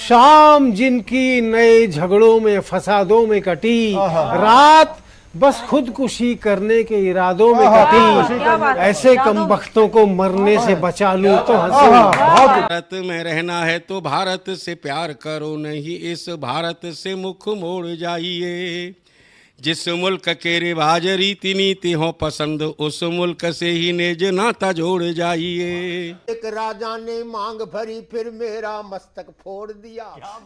शाम जिनकी नए झगड़ों में फसादों में कटी, रात बस खुदकुशी करने के इरादों में कटी। ऐसे कमबख्तों को मरने से बचा लूं तो हंसूं। भारत में रहना है तो भारत से प्यार करो, नहीं इस भारत से मुख मोड़ जाइए। जिस मुल्क के रिवाज रीति नीति हो पसंद, उस मुल्क से ही नेज नाता जोड़ जाइए। एक राजा ने मांग भरी फिर मेरा मस्तक फोड़ दिया।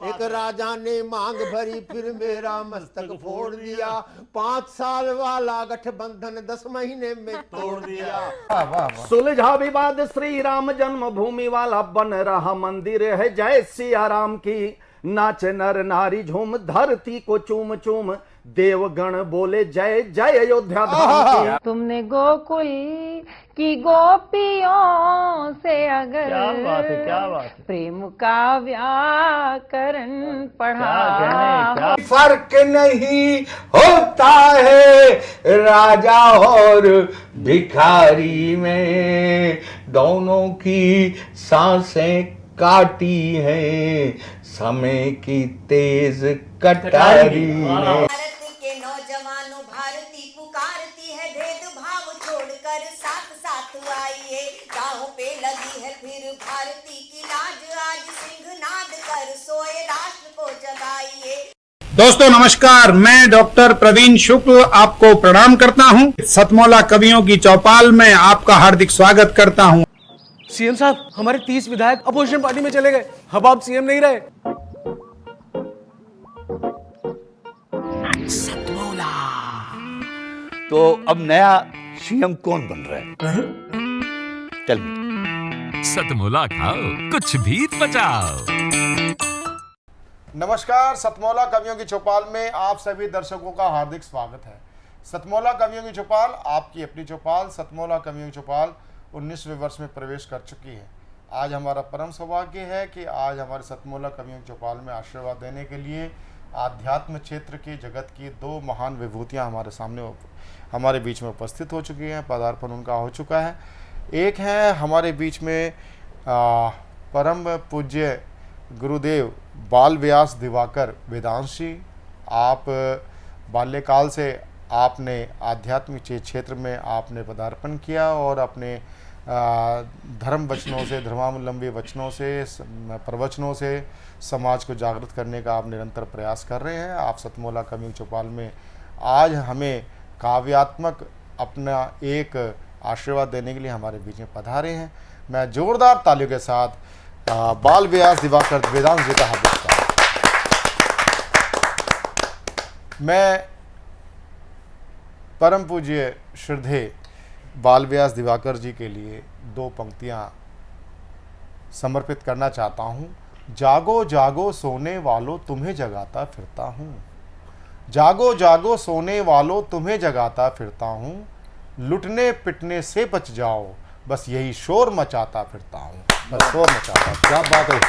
एक राजा ने मांग भरी फिर मेरा मस्तक फोड़ दिया। 5 साल वाला गठबंधन 10 महीने में तोड़ दिया। सुलझा विवाद श्री राम जन्मभूमि वाला बन रहा मंदिर है जय सिया राम की। नाच नर नारी झूम धरती को चूम चूम, देवगण बोले जय जय अयोध्या धाम की। तुमने गोकुल की गोपियों से अगर क्या बात है। प्रेम का व्याकरण पढ़ा, फर्क नहीं होता है राजा और भिखारी में, दोनों की सांसें काटी हैं समय की तेज कटारी ने। भारत के नौजवानों भारती पुकारती है, भेदभाव छोड़कर साथ साथ आइए। राहों पे लगी है फिर भारती की लाज, आज सिंहनाद कर सोए राष्ट्र को जगाइए। दोस्तों नमस्कार, मैं डॉक्टर प्रवीण शुक्ल आपको प्रणाम करता हूं। सतमौला कवियों की चौपाल में आपका हार्दिक स्वागत करता हूं। सीएम साहब, हमारे 30 विधायक अपोजिशन पार्टी में चले गए, अब आप सीएम नहीं रहे। सतमौला तो अब नया सीएम कौन बन रहा है? चल सतमौला खाओ, कुछ भी पचाओ। नमस्कार, सतमौला कवियों की चौपाल में आप सभी दर्शकों का हार्दिक स्वागत है। सतमौला कवियों की चौपाल आपकी अपनी चौपाल। सतमौला कवियों की चौपाल 19वें वर्ष में प्रवेश कर चुकी है। आज हमारा परम सौभाग्य है कि आज हमारे सतमौला कवियों की चौपाल में आशीर्वाद देने के लिए आध्यात्म क्षेत्र की जगत की 2 महान विभूतियां हमारे बीच में उपस्थित हो चुकी हैं। पदार्पण उनका हो चुका है। एक है हमारे बीच में परम पूज्य गुरुदेव बाल व्यास दिवाकर वेदांश जी। आप बाल्यकाल से आपने आध्यात्मिक क्षेत्र में आपने पदार्पण किया और अपने धर्म वचनों से, धर्मावलंबी वचनों से, प्रवचनों से समाज को जागृत करने का आप निरंतर प्रयास कर रहे हैं। आप सतमौला कवियों की चौपाल में आज हमें काव्यात्मक अपना एक आशीर्वाद देने के लिए हमारे बीच में पधारे हैं। मैं जोरदार तालियों के साथ बाल व्यास दिवाकर वेदांश जी का हार्दिक स्वागत। मैं परम पूज्य श्रद्धेय बाल व्यास दिवाकर जी के लिए 2 पंक्तियां समर्पित करना चाहता हूं। जागो जागो सोने वालों तुम्हें जगाता फिरता हूं, जागो जागो सोने वालों तुम्हें जगाता फिरता हूं, लुटने पिटने से बच जाओ बस यही शोर मचाता फिरता हूं। बस शोर मचाता। क्या बात है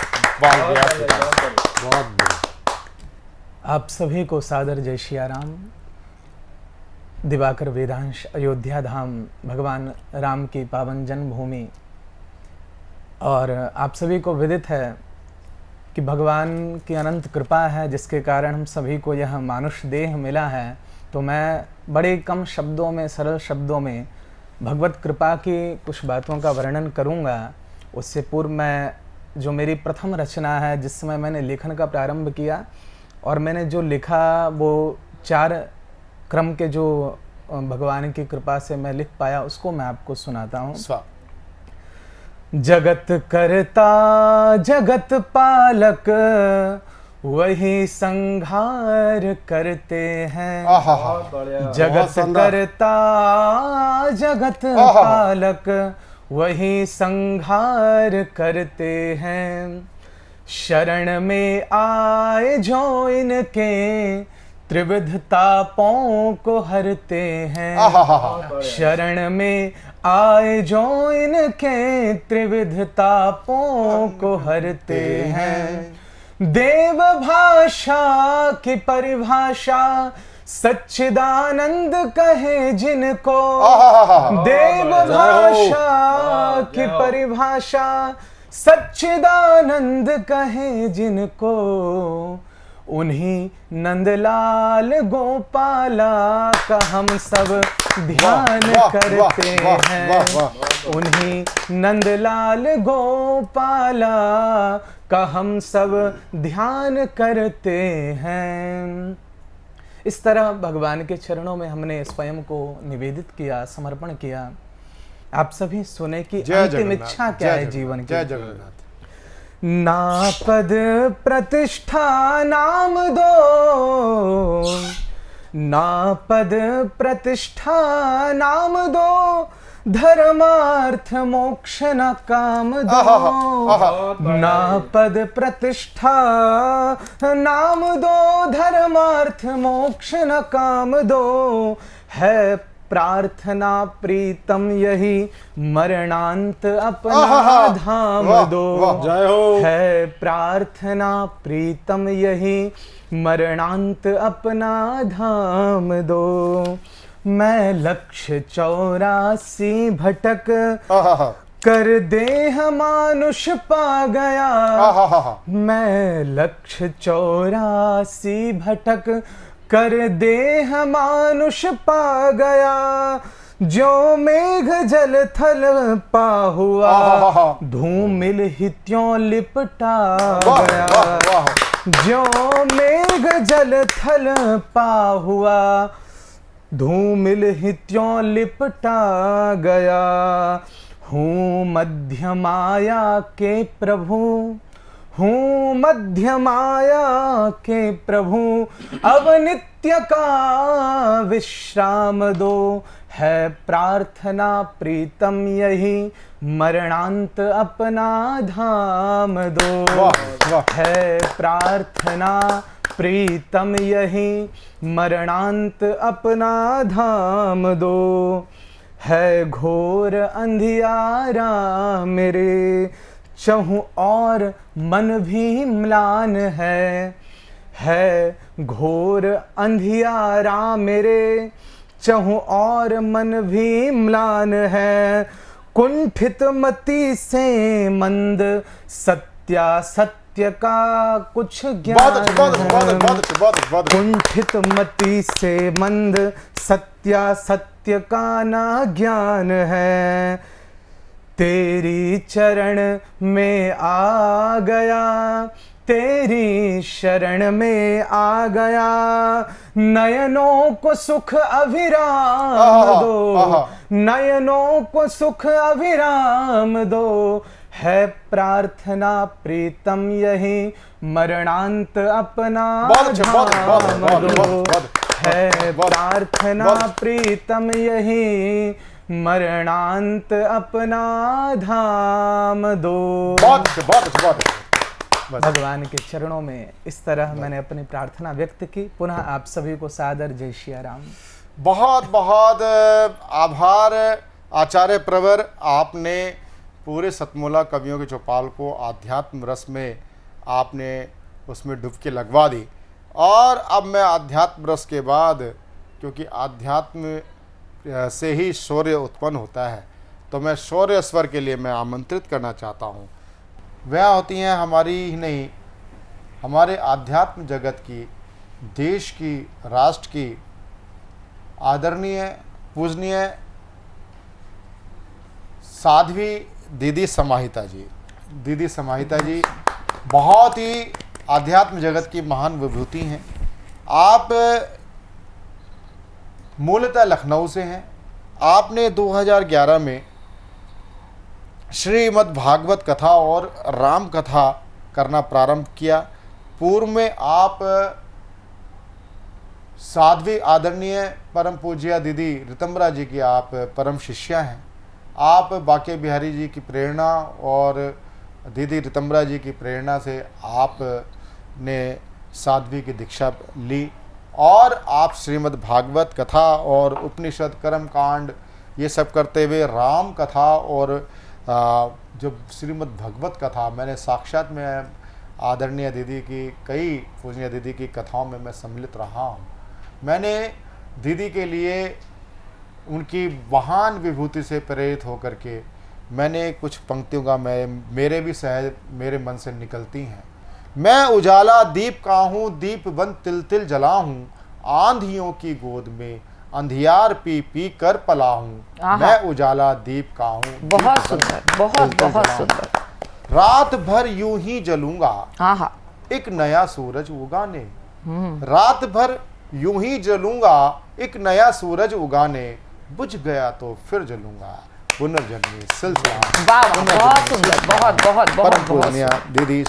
बाल व्यास, बहुत बढ़िया। आप सभी को सादर जय सिया राम। दिवाकर वेदांश, अयोध्या धाम, भगवान राम की पावन जन्मभूमि। और आप सभी को विदित है कि भगवान की अनंत कृपा है जिसके कारण हम सभी को यह मानुष देह मिला है। तो मैं बड़े कम शब्दों में, सरल शब्दों में भगवत कृपा की कुछ बातों का वर्णन करूंगा। उससे पूर्व मैं जो मेरी प्रथम रचना है, जिस समय मैंने लेखन का प्रारंभ किया और मैंने जो लिखा वो 4 क्रम के जो भगवान की कृपा से मैं लिख पाया, उसको मैं आपको सुनाता हूँ। जगत करता जगत पालक वही संहार करते हैं। जगत करता जगत पालक वही संहार करते हैं। शरण में आए जो इनके त्रिविध तापों को हरते हैं। शरण में आए जो इनके त्रिविध तापों को हरते हैं। देव भाषा की परिभाषा सच्चिदानंद कहे जिनको, देव भाषा की परिभाषा सच्चिदानंद कहे जिनको, उन्हीं नंदलाल गोपाला का हम सब ध्यान करते हैं। उन्हीं नंदलाल गोपाला का हम सब ध्यान करते हैं। इस तरह भगवान के चरणों में हमने स्वयं को निवेदित किया, समर्पण किया। आप सभी सुने कि अंतिम इच्छा क्या है जीवन की। जय जगन्नाथ। ना पद प्रतिष्ठा नाम दो, ना पद प्रतिष्ठा नाम दो, धर्मार्थ मोक्ष न काम दो। ना पद प्रतिष्ठा नाम दो, धर्मार्थ मोक्ष न काम दो। है प्रार्थना प्रीतम यही, मरणांत अपना धाम दो। है प्रार्थना प्रीतम यही, मरणांत अपना धाम दो। मैं लक्ष्य 84 भटक कर देह मानुष पा गया। मैं लक्ष्य 84 भटक कर देह मानुष पा गया। जो मेघ जल थल पा हुआ, धूमिल ही त्यों लिपटा गया। जो मेघ जल थल पा हुआ, धूमिल ही त्यों लिपटा गया। हूँ मध्य माया के प्रभु, हूँ मध्य माया के प्रभु, अब नित्य का विश्राम दो। है प्रार्थना प्रीतम यही, मरणांत अपना धाम दो। है प्रार्थना प्रीतम यही, मरणांत अपना धाम दो। है घोर अंधियारा मेरे चहु और मन भी म्लान है घोर अंधियारा मेरे चहु और मन भी म्लान है। कुंठित मति से मंद सत्य का कुछ ज्ञान है। कुंठित मति से मंद सत्य का ना ज्ञान है। तेरी चरण में आ गया, तेरी शरण में आ गया। नयनों को सुख अभिराम दो, नयनों को सुख अभिराम दो। है प्रार्थना प्रीतम यही, मरणांत अपना धाम दो। है प्रार्थना प्रीतम यही, मरणांत अपना धाम दो। भगवान के चरणों में इस तरह मैंने अपनी प्रार्थना व्यक्त की। पुनः आप सभी को सादर जय श्री राम। बहुत बहुत आभार आचार्य प्रवर, आपने पूरे सतमोला कवियों के चौपाल को आध्यात्म रस में आपने उसमें डुबकी लगवा दी। और अब मैं आध्यात्म रस के बाद, क्योंकि आध्यात्म से ही शौर्य उत्पन्न होता है, तो मैं शौर्य स्वर के लिए मैं आमंत्रित करना चाहता हूँ। वह होती हैं हमारी ही नहीं, हमारे आध्यात्म जगत की, देश की, राष्ट्र की आदरणीय पूजनीय साध्वी दीदी समाहिता जी। दीदी समाहिता जी बहुत ही आध्यात्म जगत की महान विभूति हैं। आप मूलतः लखनऊ से हैं। आपने 2011 में श्रीमद् भागवत कथा और राम कथा करना प्रारंभ किया। पूर्व में आप साध्वी आदरणीय परम पूज्य दीदी ऋतंबरा जी की आप परम शिष्या हैं। आप बाके बिहारी जी की प्रेरणा और दीदी ऋतंबरा जी की प्रेरणा से आपने साध्वी की दीक्षा ली और आप श्रीमद् भागवत कथा और उपनिषद कर्म कांड ये सब करते हुए राम कथा और जो श्रीमद् भगवत कथा मैंने साक्षात में आदरणीय दीदी की, कई पूजनीय दीदी की कथाओं में मैं सम्मिलित रहा हूँ। मैंने दीदी के लिए उनकी महान विभूति से प्रेरित होकर के मैंने कुछ पंक्तियों का मेरे भी सहज मेरे मन से निकलती हैं। मैं उजाला दीप का हूँ, दीप बन तिल तिल जला हूँ, आंधियों की गोद में अंधियार पी पी कर पला हूँ। मैं उजाला दीप का हूँ, बहुत सुंदर, बहुत बहुत सुंदर। रात भर यूं ही जलूंगा, एक नया सूरज उगाने। रात भर यूं ही जलूंगा, एक नया सूरज उगाने, बुझ गया तो फिर जलूंगा, पुनर्जन्मी सिलसिला। वाह, बहुत सुंदर, बहुत बहुत बहुत पूजनीय दीदी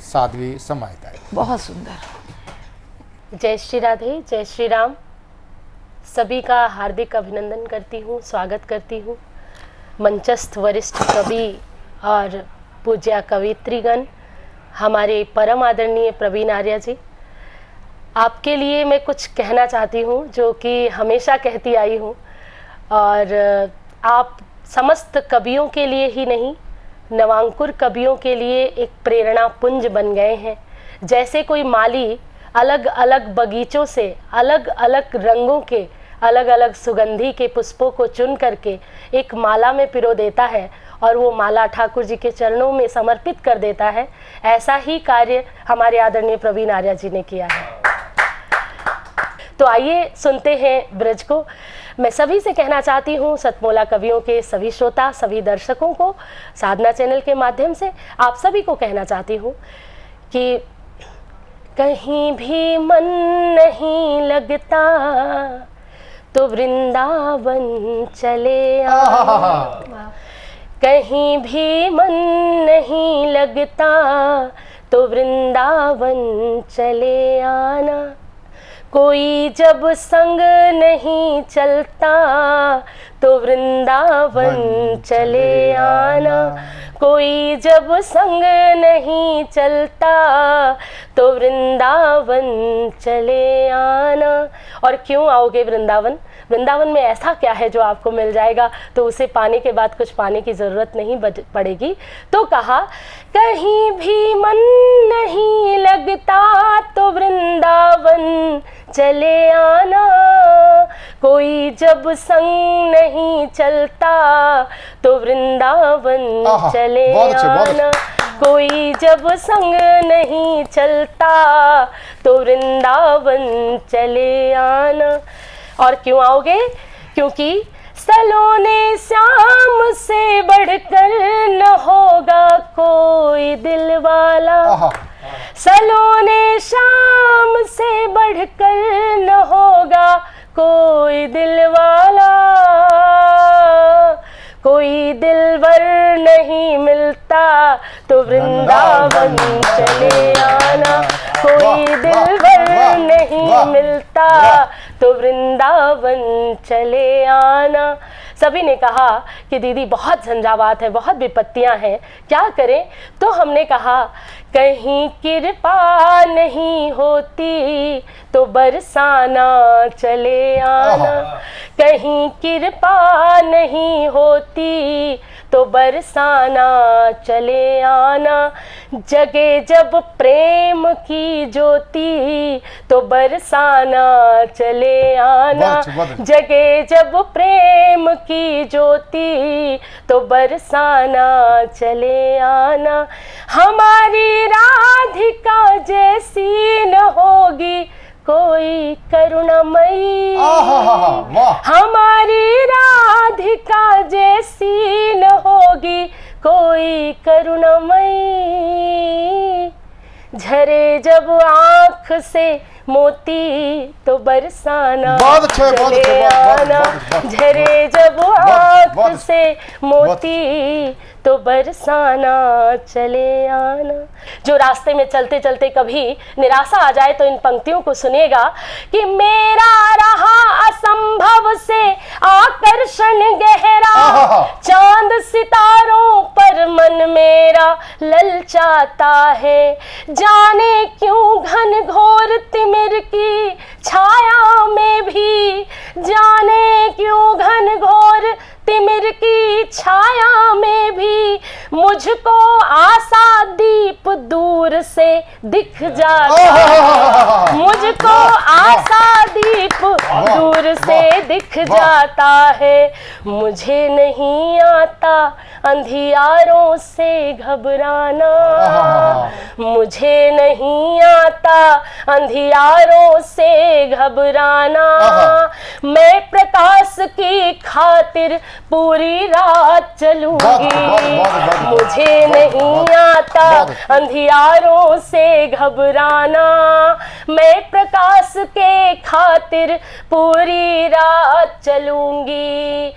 साध्वी समाहिता, बहुत सुंदर। जय श्री राधे, जय श्री राम। सभी का हार्दिक अभिनंदन करती हूँ, स्वागत करती हूँ। मंचस्थ वरिष्ठ कवि और पूज्य कवित्रीगण, हमारे परम आदरणीय प्रवीण आर्य जी, आपके लिए मैं कुछ कहना चाहती हूँ जो कि हमेशा कहती आई हूँ, और आप समस्त कवियों के लिए ही नहीं, नवांकुर कवियों के लिए एक प्रेरणा पुंज बन गए हैं। जैसे कोई माली अलग अलग बगीचों से अलग अलग रंगों के अलग अलग सुगंधी के पुष्पों को चुन करके एक माला में पिरो देता है और वो माला ठाकुर जी के चरणों में समर्पित कर देता है, ऐसा ही कार्य हमारे आदरणीय प्रवीण आर्य जी ने किया है। तो आइए सुनते हैं ब्रज को। मैं सभी से कहना चाहती हूँ, सतमोला कवियों के सभी श्रोता, सभी दर्शकों को, साधना चैनल के माध्यम से आप सभी को कहना चाहती हूँ कि कहीं भी मन नहीं लगता तो वृंदावन चले आ। कहीं भी मन नहीं लगता तो वृंदावन चले आना। कोई जब संग नहीं चलता तो वृंदावन चले आना। कोई जब संग नहीं चलता तो वृंदावन चले आना। और क्यों आओगे वृंदावन? वृंदावन में ऐसा क्या है जो आपको मिल जाएगा तो उसे पाने के बाद कुछ पाने की ज़रूरत नहीं पड़ेगी। तो कहा कहीं भी मन नहीं लगता तो वृंदावन चले आना। कोई जब संग नहीं चलता तो वृंदावन चले आना। कोई जब संग नहीं चलता तो वृंदावन चले आना। और क्यों आओगे? क्योंकि सलोने श्याम से बढ़कर न होगा कोई दिल वाला। सलोने श्याम से बढ़कर न होगा कोई दिल वाला। कोई दिलवर नहीं मिलता तो वृंदावन चले आना। कोई दिलवर नहीं मिलता तो वृंदावन चले आना। सभी ने कहा कि दीदी बहुत झंझावात है, बहुत विपत्तियां हैं, क्या करें? तो हमने कहा कहीं कृपा नहीं होती तो बरसाना चले आना। कहीं कृपा नहीं होती तो बरसाना चले आना। जगे जब प्रेम की ज्योति तो बरसाना चले आना। जगे जब प्रेम की ज्योति तो बरसाना चले आना। हमारी राधिका जैसी न होगी कोई करुणामयी। हमारी राधिका जैसी न होगी कोई करुणामयी। झरे जब आँख से मोती तो बरसाना चले आना। झरे जब आँख से मोती तो बरसाना चले आना। जो रास्ते में चलते चलते कभी निराशा आ जाए तो इन पंक्तियों को सुनेगा कि मेरा रहा असंभव से आकर्षण गहरा। चांद सितारों पर मन मेरा ललचाता है। जाने क्यों घन घोर तिमिर की छाया में भी। जाने क्यों घन घोर तिमिर की छाया में भी मुझको आशा दीप दूर से दिख जाता है। मुझको आशा दीप दूर से दिख जाता है, मुझे नहीं आता अंधियारों से घबराना, मुझे नहीं आता अंधियारों से घबराना। मैं प्रकाश की खातिर पूरी रात चलूंगी, मुझे नहीं आता अंधियारों से घबराना। मैं प्रकाश के खातिर पूरी रात चलूंगी,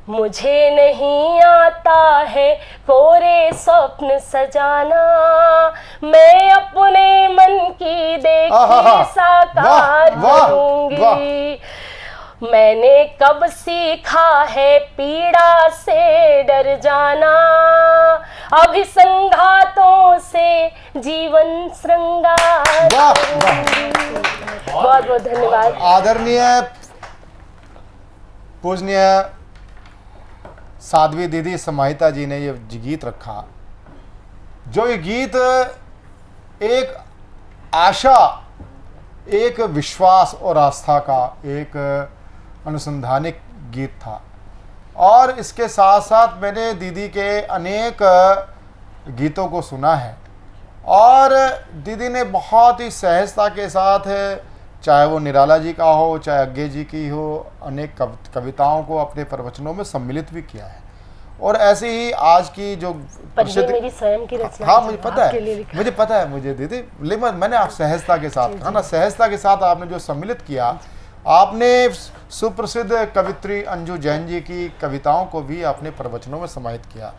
मुझे नहीं आता है कोरे स्वप्न सजाना। मैं अपने मन की देखी साकार करूंगी। मैंने कब सीखा है पीड़ा से डर जाना, अभी संघातों से जीवन श्रृंगार करूंगी। बहुत बहुत धन्यवाद। आदरणीय पूजनीय साध्वी दीदी समाहिता जी ने ये गीत रखा, जो ये गीत एक आशा, एक विश्वास और आस्था का एक अनुसंधानिक गीत था। और इसके साथ साथ मैंने दीदी के अनेक गीतों को सुना है और दीदी ने बहुत ही सहजता के साथ, चाहे वो निराला जी का हो, चाहे अज्ञे जी की हो, अनेक कविताओं को अपने प्रवचनों में सम्मिलित भी किया है। और ऐसे ही आज की जो मेरी स्वयं की रचना, हाँ मुझे पता है मुझे दीदी, लेकिन मैंने आप सहजता के साथ कहा ना, सहजता के साथ आपने जो सम्मिलित किया, आपने सुप्रसिद्ध कवित्री अंजू जैन जी की कविताओं को भी आपने प्रवचनों में समाहित किया।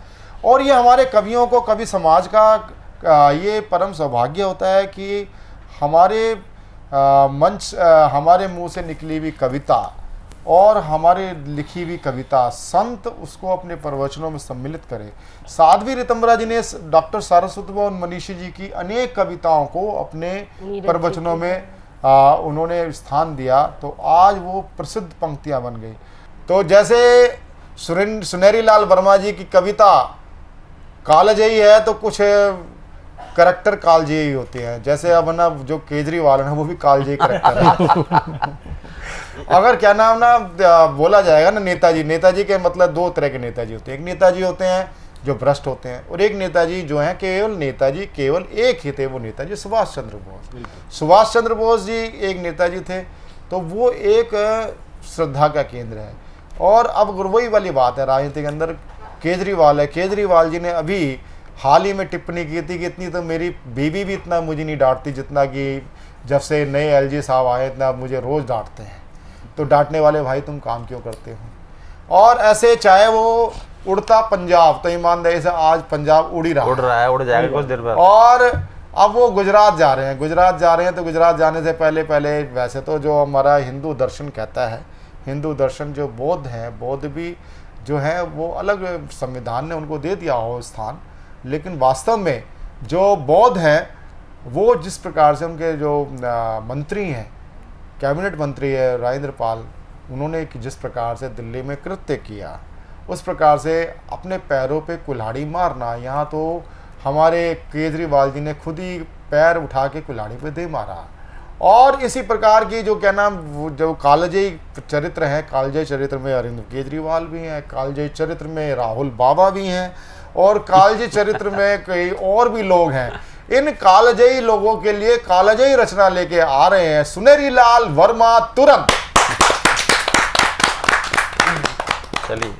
और ये हमारे कवियों को, कवि समाज का ये परम सौभाग्य होता है कि हमारे मंच, हमारे मुंह से निकली हुई कविता और हमारे लिखी हुई कविता संत उसको अपने प्रवचनों में सम्मिलित करें। साध्वी ऋतंबरा जी ने डॉक्टर सारस्वत और मनीषी जी की अनेक कविताओं को अपने प्रवचनों में उन्होंने स्थान दिया, तो आज वो प्रसिद्ध पंक्तियां बन गई। तो जैसे सुनेरी लाल वर्मा जी की कविता कालजयी है, तो कुछ करैक्टर कालजयी होते हैं। जैसे अब ना जो केजरीवाल है वो भी कालजयी करैक्टर है। अगर क्या नाम ना बोला जाएगा ना, नेताजी के मतलब दो तरह के नेताजी होते हैं। एक नेताजी होते हैं जो भ्रष्ट होते हैं, और एक नेताजी जो हैं केवल एक ही थे, वो नेताजी सुभाष चंद्र बोस। सुभाष चंद्र बोस जी एक नेताजी थे, तो वो एक श्रद्धा का केंद्र है। और अब वही वाली बात है राजनीति के अंदर, केजरीवाल है। केजरीवाल जी ने अभी हाल ही में टिप्पणी की थी कि इतनी तो मेरी बीवी भी इतना मुझे नहीं डांटती जितना कि जब से नए एलजी साहब आए इतना मुझे रोज़ डांटते हैं। तो डांटने वाले भाई तुम काम क्यों करते हो। और ऐसे चाहे वो उड़ता पंजाब, तो ईमानदारी से आज पंजाब उड़ जाएगा कुछ देर बाद। और अब वो गुजरात जा रहे हैं, तो गुजरात जाने से पहले वैसे तो जो हमारा हिंदू दर्शन कहता है, हिंदू दर्शन जो बौद्ध हैं, बौद्ध भी जो है वो अलग संविधान ने उनको दे दिया हो स्थान, लेकिन वास्तव में जो बौद्ध हैं वो जिस प्रकार से उनके जो मंत्री हैं, कैबिनेट मंत्री है राजेंद्र पाल, उन्होंने जिस प्रकार से दिल्ली में कृत्य किया, उस प्रकार से अपने पैरों पे कुल्हाड़ी मारना, यहाँ तो हमारे केजरीवाल जी ने खुद ही पैर उठा के कुल्हाड़ी पे दे मारा। और इसी प्रकार की जो क्या नाम जो कालजयी चरित्र हैं, कालजयी चरित्र में अरविंद केजरीवाल भी हैं, कालजयी चरित्र में राहुल बाबा भी हैं, और कालजयी चरित्र में कई और भी लोग हैं। इन कालजयी लोगों के लिए कालजयी रचना लेके आ रहे हैं सुनेरी लाल वर्मा तुरंत। चलिए,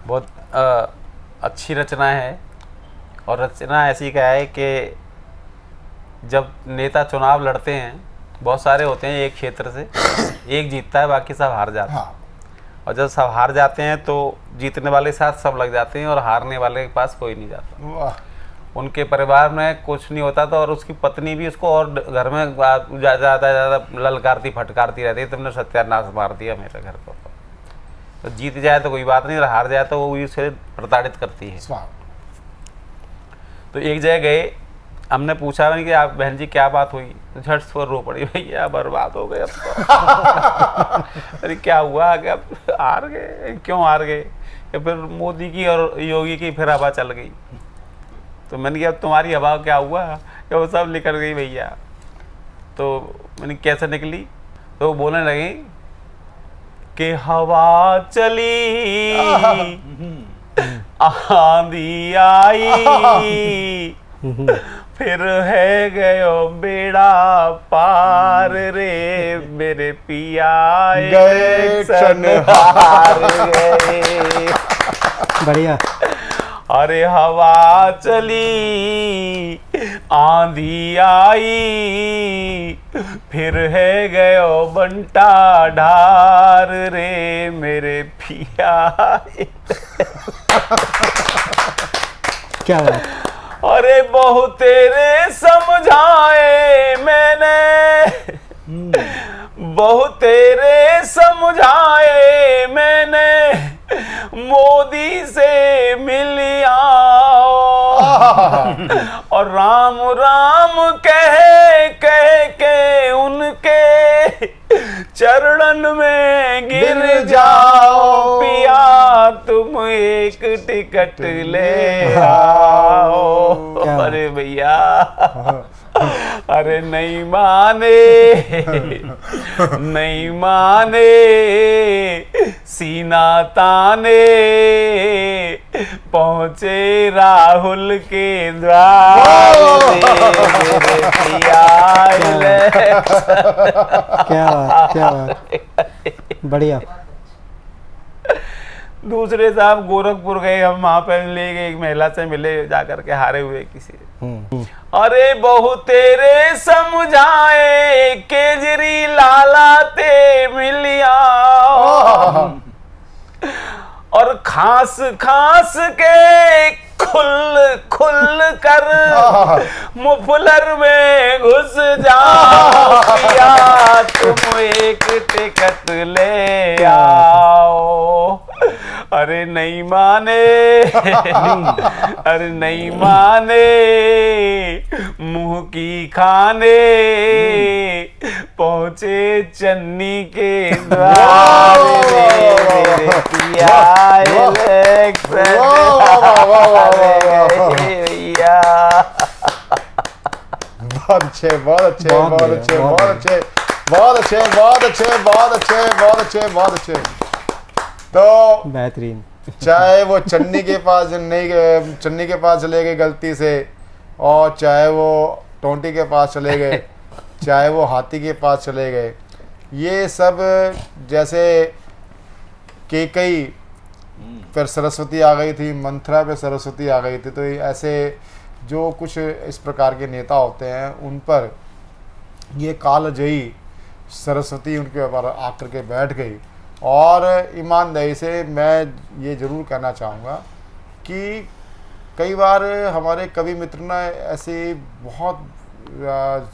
बहुत अच्छी रचना है। और रचना ऐसी का है कि जब नेता चुनाव लड़ते हैं, बहुत सारे होते हैं एक क्षेत्र से, एक जीतता है बाकी सब हार जाते हैं। और जब सब हार जाते हैं तो जीतने वाले के साथ सब लग जाते हैं और हारने वाले के पास कोई नहीं जाता। उनके परिवार में कुछ नहीं होता था और उसकी पत्नी भी उसको और घर में ज़्यादा ललकारती फटकारती रहती है, तुमने सत्यानाश मार दिया मेरे घर को। तो जीत जाए तो कोई बात नहीं, और हार जाए तो वो उसे प्रताड़ित करती है। तो एक जगह गए, हमने पूछा नहीं कि आप बहन जी क्या बात हुई, तो झट से रो पड़ी, भैया बर्बाद हो गए अब तो। अरे क्या हुआ, क्या हार गए, क्यों हार गए। फिर मोदी की और योगी की फिर हवा चल गई। तो मैंने कहा तुम्हारी हवा क्या हुआ, कि वो सब निकल गई भैया। तो मैंने कैसे निकली, तो वो बोलने लगी कि हवा चली आंधी आई फिर है गयो बेड़ा पार रे मेरे पिया गए क्षण हार गए। बढ़िया। अरे हवा चली आंधी आई फिर है गयो बंटा ढार रे मेरे पिया। क्या बात। अरे बहु तेरे समझाए मैंने बहु तेरे समझाए मैंने मोदी से मिल आओ और राम राम कह कह के उनके चरणन में गिर जाओ पिया तुम एक टिकट ले आओ। अरे भैया अरे नहीं माने नहीं माने सीना ताने पहुंचे राहुल के द्वार क्या बात क्या बात। बढ़िया। दूसरे साहब गोरखपुर गए हम, वहां पे ले गए, एक महिला से मिले जाकर के हारे हुए किसी। अरे बहु तेरे समझाए केजरी लाला ते मिलिया और खास खास के खुल खुल कर मुफलर में घुस जाओ पिया तुम एक टिकट ले आओ। अरे नहीं माने अरे नहीं माने मुंह की खाने पहुंचे चन्नी के द्वार मेरे पिया बहुत अच्छे बहुत अच्छे बहुत अच्छे बहुत अच्छे बहुत अच्छे बहुत अच्छे बहुत अच्छे बहुत अच्छे बहुत अच्छे। तो बेहतरीन। चाहे वो चन्नी के पास नहीं गए, चन्नी के पास चले गए गलती से, और चाहे वो टोंटी के पास चले गए, चाहे वो हाथी के पास चले गए, ये सब जैसे केकई फिर सरस्वती आ गई थी, मंथरा पे सरस्वती आ गई थी। तो ऐसे जो कुछ इस प्रकार के नेता होते हैं उन पर ये कालजयी सरस्वती उनके ऊपर आकर के बैठ गई। और ईमानदारी से मैं ये ज़रूर कहना चाहूँगा कि कई बार हमारे कवि मित्र ना ऐसे बहुत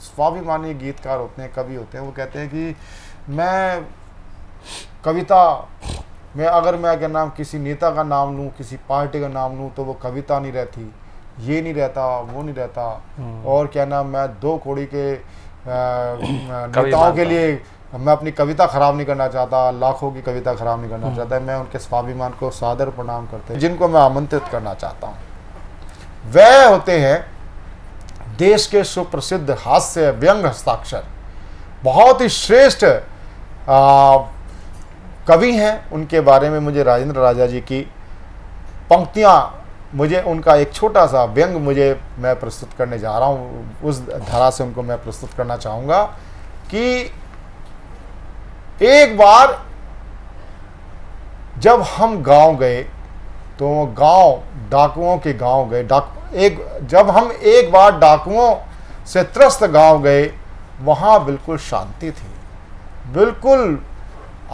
स्वाभिमानी गीतकार होते हैं, कवि होते हैं, वो कहते हैं कि मैं कविता में अगर मैं क्या नाम किसी नेता का नाम लूँ, किसी पार्टी का नाम लूँ, तो वो कविता नहीं रहती, ये नहीं रहता, वो नहीं रहता। और क्या नाम मैं दो कौड़ी के नेताओं के लिए मैं अपनी कविता खराब नहीं करना चाहता, लाखों की कविता खराब नहीं करना चाहता। मैं उनके स्वाभिमान को सादर प्रणाम करते हैं। जिनको मैं आमंत्रित करना चाहता हूँ वह होते हैं देश के सुप्रसिद्ध हास्य व्यंग हस्ताक्षर, बहुत ही श्रेष्ठ कवि हैं। उनके बारे में मुझे राजेंद्र राजा जी की पंक्तियाँ, मुझे उनका एक छोटा सा व्यंग मैं प्रस्तुत करने जा रहा हूँ। उस धारा से उनको मैं प्रस्तुत करना चाहूँगा कि एक बार जब हम गांव गए, तो गांव डाकुओं के गांव गए, जब हम एक बार डाकुओं से त्रस्त गांव गए, वहाँ बिल्कुल शांति थी, बिल्कुल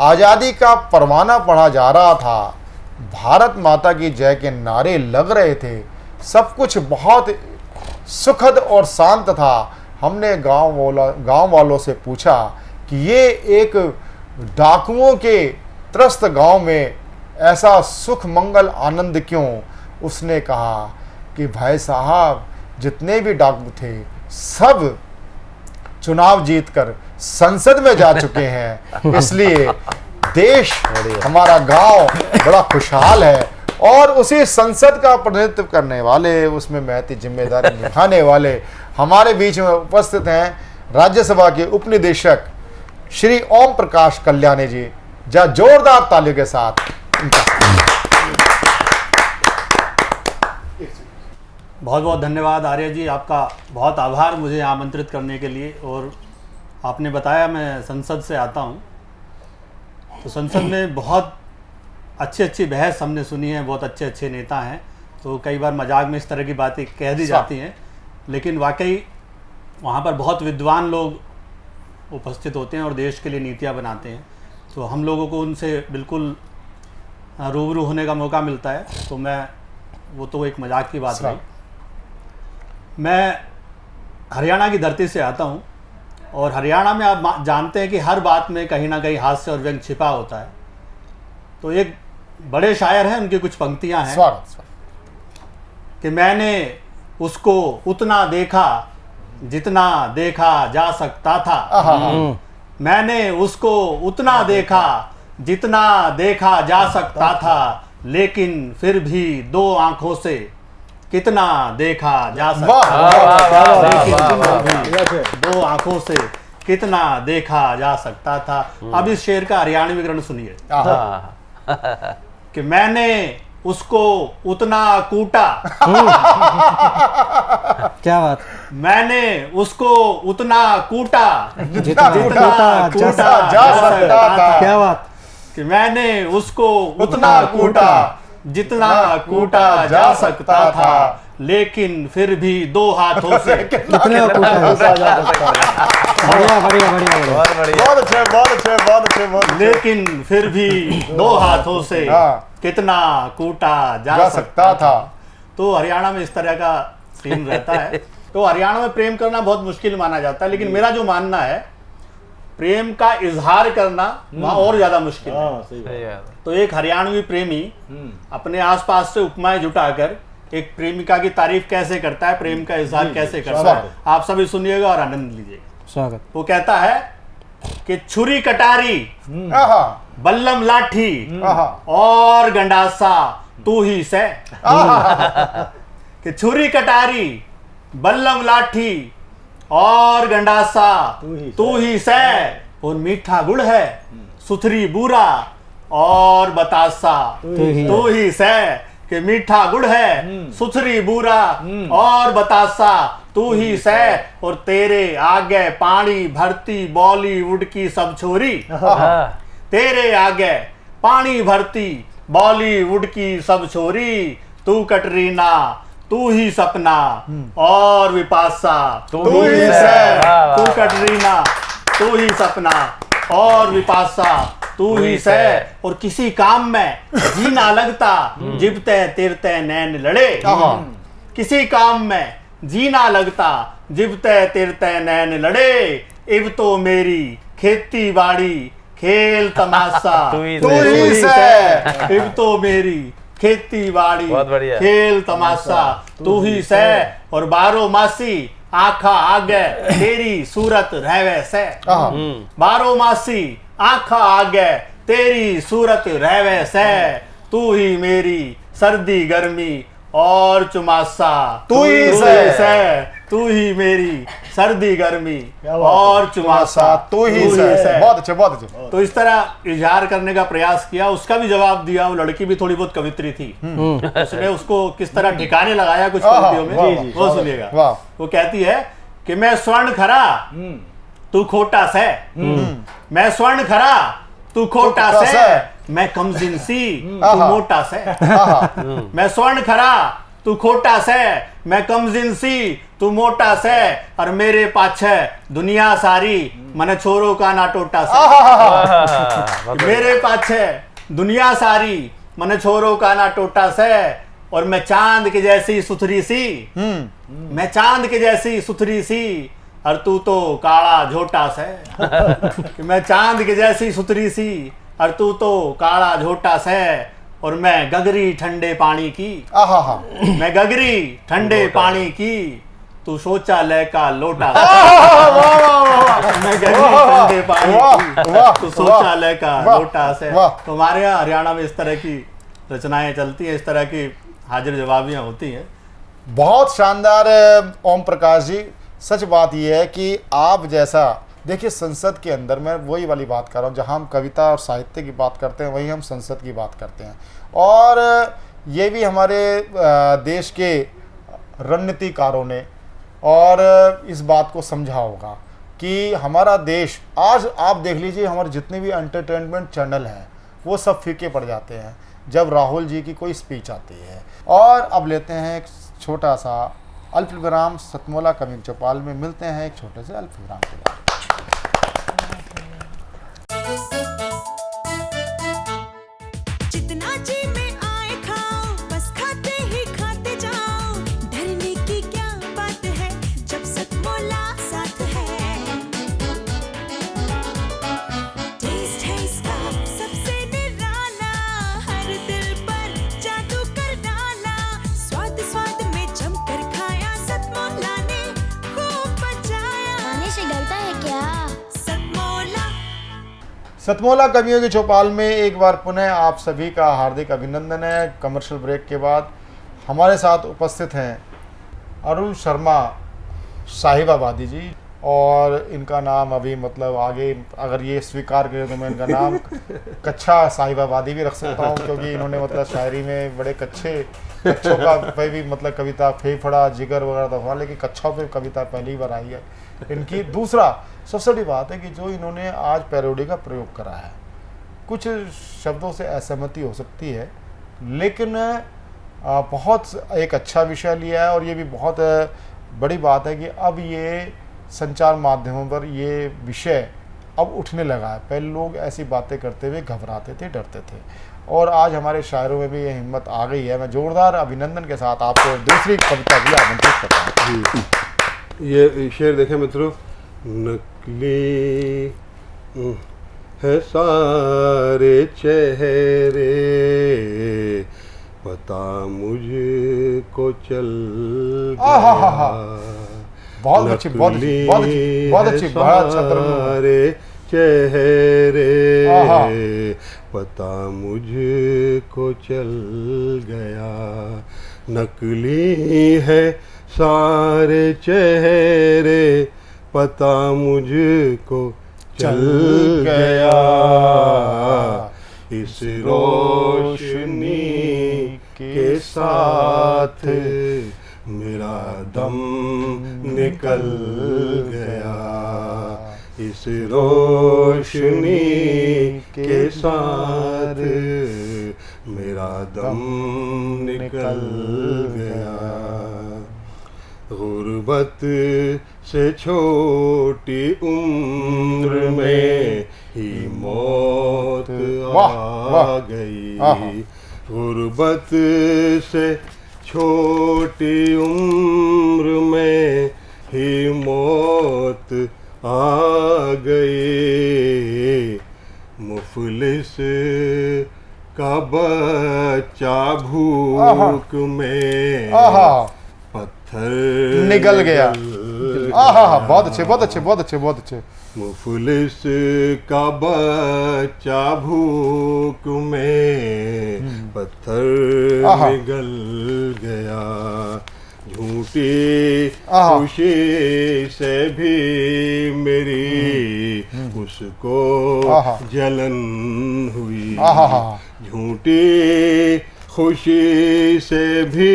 आज़ादी का परवाना पढ़ा जा रहा था, भारत माता की जय के नारे लग रहे थे, सब कुछ बहुत सुखद और शांत था। हमने गांव वालों से पूछा कि ये एक डाकुओं के त्रस्त गांव में ऐसा सुख मंगल आनंद क्यों? उसने कहा कि भाई साहब, जितने भी डाकू थे सब चुनाव जीतकर संसद में जा चुके हैं, इसलिए देश हमारा गांव बड़ा खुशहाल है। और उसी संसद का प्रतिनिधित्व करने वाले, उसमें महती जिम्मेदारी निभाने वाले हमारे बीच में उपस्थित हैं राज्यसभा के उपनिदेशक श्री ओम प्रकाश कल्याणी जी। जोरदार तालियों के साथ बहुत बहुत धन्यवाद आर्य जी, आपका बहुत आभार मुझे आमंत्रित करने के लिए। और आपने बताया मैं संसद से आता हूँ, तो संसद में बहुत अच्छी बहस हमने सुनी है, बहुत अच्छे नेता हैं। तो कई बार मजाक में इस तरह की बातें कह दी जाती हैं, लेकिन वाकई वहाँ पर बहुत विद्वान लोग उपस्थित होते हैं और देश के लिए नीतियाँ बनाते हैं। तो हम लोगों को उनसे बिल्कुल रूबरू होने का मौका मिलता है। तो वो तो एक मजाक की बात रही। मैं हरियाणा की धरती से आता हूँ और हरियाणा में आप जानते हैं कि हर बात में कहीं ना कहीं हास्य और व्यंग छिपा होता है। तो एक बड़े शायर हैं, उनकी कुछ पंक्तियां हैं कि मैंने उसको उतना देखा जितना देखा जा सकता था, मैंने उसको उतना देखा जितना देखा जा सकता था, लेकिन फिर भी दो आंखों से कितना देखा जा सकता था, दो आंखों से कितना देखा जा सकता था। अब इस शेर का हरियाणवी विवरण सुनिए कि मैंने उसको उतना कूटा, क्या बात, मैंने उसको उतना कूटा जितना कूटा जा सकता था, क्या बात, कि मैंने उसको उतना कूटा जितना कूटा जा सकता था, लेकिन फिर भी दो हाथों से कितना कूटा जा सकता था। बहुत अच्छे। लेकिन फिर भी दो हाथों से कितना कूटा जा सकता था। तो हरियाणा में इस तरह का सीन रहता है। तो हरियाणा में प्रेम करना बहुत मुश्किल माना जाता है, लेकिन मेरा जो मानना है प्रेम का इजहार करना वहाँ और ज्यादा मुश्किल है। तो एक हरियाणवी प्रेमी अपने आसपास से उपमाएं जुटाकर एक प्रेमिका की तारीफ कैसे करता है, प्रेम का इजहार कैसे करता है, आप सभी सुनिएगा और आनंद लीजिएगा। स्वागत। वो कहता है कि छुरी कटारी बल्लम लाठी और गंडासा तू ही से, कि छुरी कटारी बल्लम लाठी और गंडासा तू ही से, और मीठा गुड़ है सुथरी बूरा और बतासा तू ही से, कि मीठा गुड़ है सुथरी बूरा और बतासा तू ही से, और तेरे आगे पानी भरती बॉलीवुड की सब छोरी, तेरे आगे पानी भरती बॉलीवुड की सब छोरी, तू कटरीना तू ही सपना और विपाशा तू ही से, तू कटरीना तू ही सपना और विपाशा तू ही से, और किसी काम में जी ना लगता जिबते तिरते नैन लड़े, किसी काम में जी ना लगता जिबते तिरते नैन लड़े, इब तो मेरी खेती बाड़ी खेल तमाशा तू ही से, इब तो मेरी खेती बाड़ी खेल तमाशा तू ही से, और बारो मासी आखा आगे तेरी सूरत रहवे से, बारो मासी आखा आगे तेरी सूरत रहवे से, तू ही मेरी सर्दी गर्मी और चुमासा तू ही से, तू ही मेरी सर्दी गर्मी और चुमासा तू ही से। बहुत अच्छे। तो इस तरह इजहार करने का प्रयास किया, उसका भी जवाब दिया। वो लड़की भी थोड़ी बहुत कवित्री थी, उसने उसको किस तरह ठिकाने लगाया कुछ पंक्तियों में, वो सुनिएगा। वो कहती है कि मैं स्वर्ण खरा तू खोटा से, मैं स्वर्ण खरा तू खोटा से, मैं कमजिनसी तू मोटा से, मैं स्वर्ण खरा तू खोटा से, मैं कमजिनसी तू मोटा से, और मेरे पाछे दुनिया सारी मन छोरो का ना टोटा से, मेरे पाछे दुनिया सारी मन छोरो का ना टोटा से, और मैं चांद के जैसी सुथरी सी, मैं चांद के जैसी सुथरी सी, और तू तो काला झोटा से, मैं चांद के जैसी सुथरी सी और तू तो काला झोटा से, और मैं गगरी ठंडे पानी की, मैं गगरी ठंडे पानी की, तू शौचालय का लोटा से, मैं गगरी ठंडे पानी की, तू शौचालय का लोटा से। तो हमारे यहाँ हरियाणा में इस तरह की रचनाएं चलती हैं, इस तरह की हाजिर जवाबियां होती हैं। बहुत शानदार ओम प्रकाश जी। सच बात यह है कि आप जैसा देखिए संसद के अंदर मैं वही वाली बात कर रहा हूँ, जहाँ हम कविता और साहित्य की बात करते हैं वहीं हम संसद की बात करते हैं। और ये भी हमारे देश के रणनीतिकारों ने और इस बात को समझा होगा कि हमारा देश, आज आप देख लीजिए हमारे जितने भी एंटरटेनमेंट चैनल हैं वो सब फीके पड़ जाते हैं जब राहुल जी की कोई स्पीच आती है। और अब लेते हैं एक छोटा सा अल्प विराम, सतमोला कवियों की चौपाल में मिलते हैं एक छोटे से अल्प विराम के बाद। जितना जी में आए खाओ, बस खाते ही खाते जाओ, डरने की क्या बात है जब सतमोला साथ है। टेस्ट है इसका सबसे निराला, हर दिल पर जादू कर डाला, स्वाद स्वाद में जमकर खाया, सतमोला ने खूब बचाया। खाने से डरता है क्या सतमोला। सतमोला कवियों की चौपाल में एक बार पुनः आप सभी का हार्दिक अभिनंदन है। कमर्शियल ब्रेक के बाद हमारे साथ उपस्थित हैं अरुण शर्मा साहिबाबादी जी, और इनका नाम अभी मतलब आगे अगर ये स्वीकार करें तो मैं इनका नाम कच्छा साहिबाबादी भी रख सकता हूँ, क्योंकि इन्होंने मतलब शायरी में बड़े कच्छों का पे भी मतलब कविता फेफड़ा जिगर वगैरह तो हुआ, लेकिन कच्छों पे कविता पहली बार आई है इनकी। दूसरा सबसे बड़ी बात है कि जो इन्होंने आज पैरोडी का प्रयोग करा है, कुछ शब्दों से असहमति हो सकती है, लेकिन बहुत एक अच्छा विषय लिया है। और ये भी बहुत बड़ी बात है कि अब ये संचार माध्यमों पर ये विषय अब उठने लगा है। पहले लोग ऐसी बातें करते हुए घबराते थे, डरते थे, और आज हमारे शायरों में भी ये हिम्मत आ गई है। मैं जोरदार अभिनंदन के साथ आपको दूसरी कविता भी आमंत्रित करता हूँ। ये शेर देखें मित्रों, नकली है सारे चेहरे, पता मुझको चल गया। बहुत अच्छी, बहुत अच्छी, बहुत अच्छी, बहुत अच्छी, बहुत अच्छा सारे चेहरे, पता मुझको चल गया। नकली है सारे चेहरे, पता मुझको चल गया। इस रोशनी के साथ मेरा दम निकल गया। इस रोशनी के साथ मेरा दम निकल गया। गुर्बत से छोटी उम्र में ही मौत आ गई। गुर्बत से छोटी उम्र में ही मौत आ गई। मुफलिस का बच्चा भूख में पत्थर निकल गया। बहुत अच्छे, बहुत अच्छे, बहुत अच्छे, बहुत अच्छे। मुफलिस का बच्चा भूख में पत्थर निगल गया। झूठी खुशी से भी मेरी उसको जलन हुई। झूठी खुशी से भी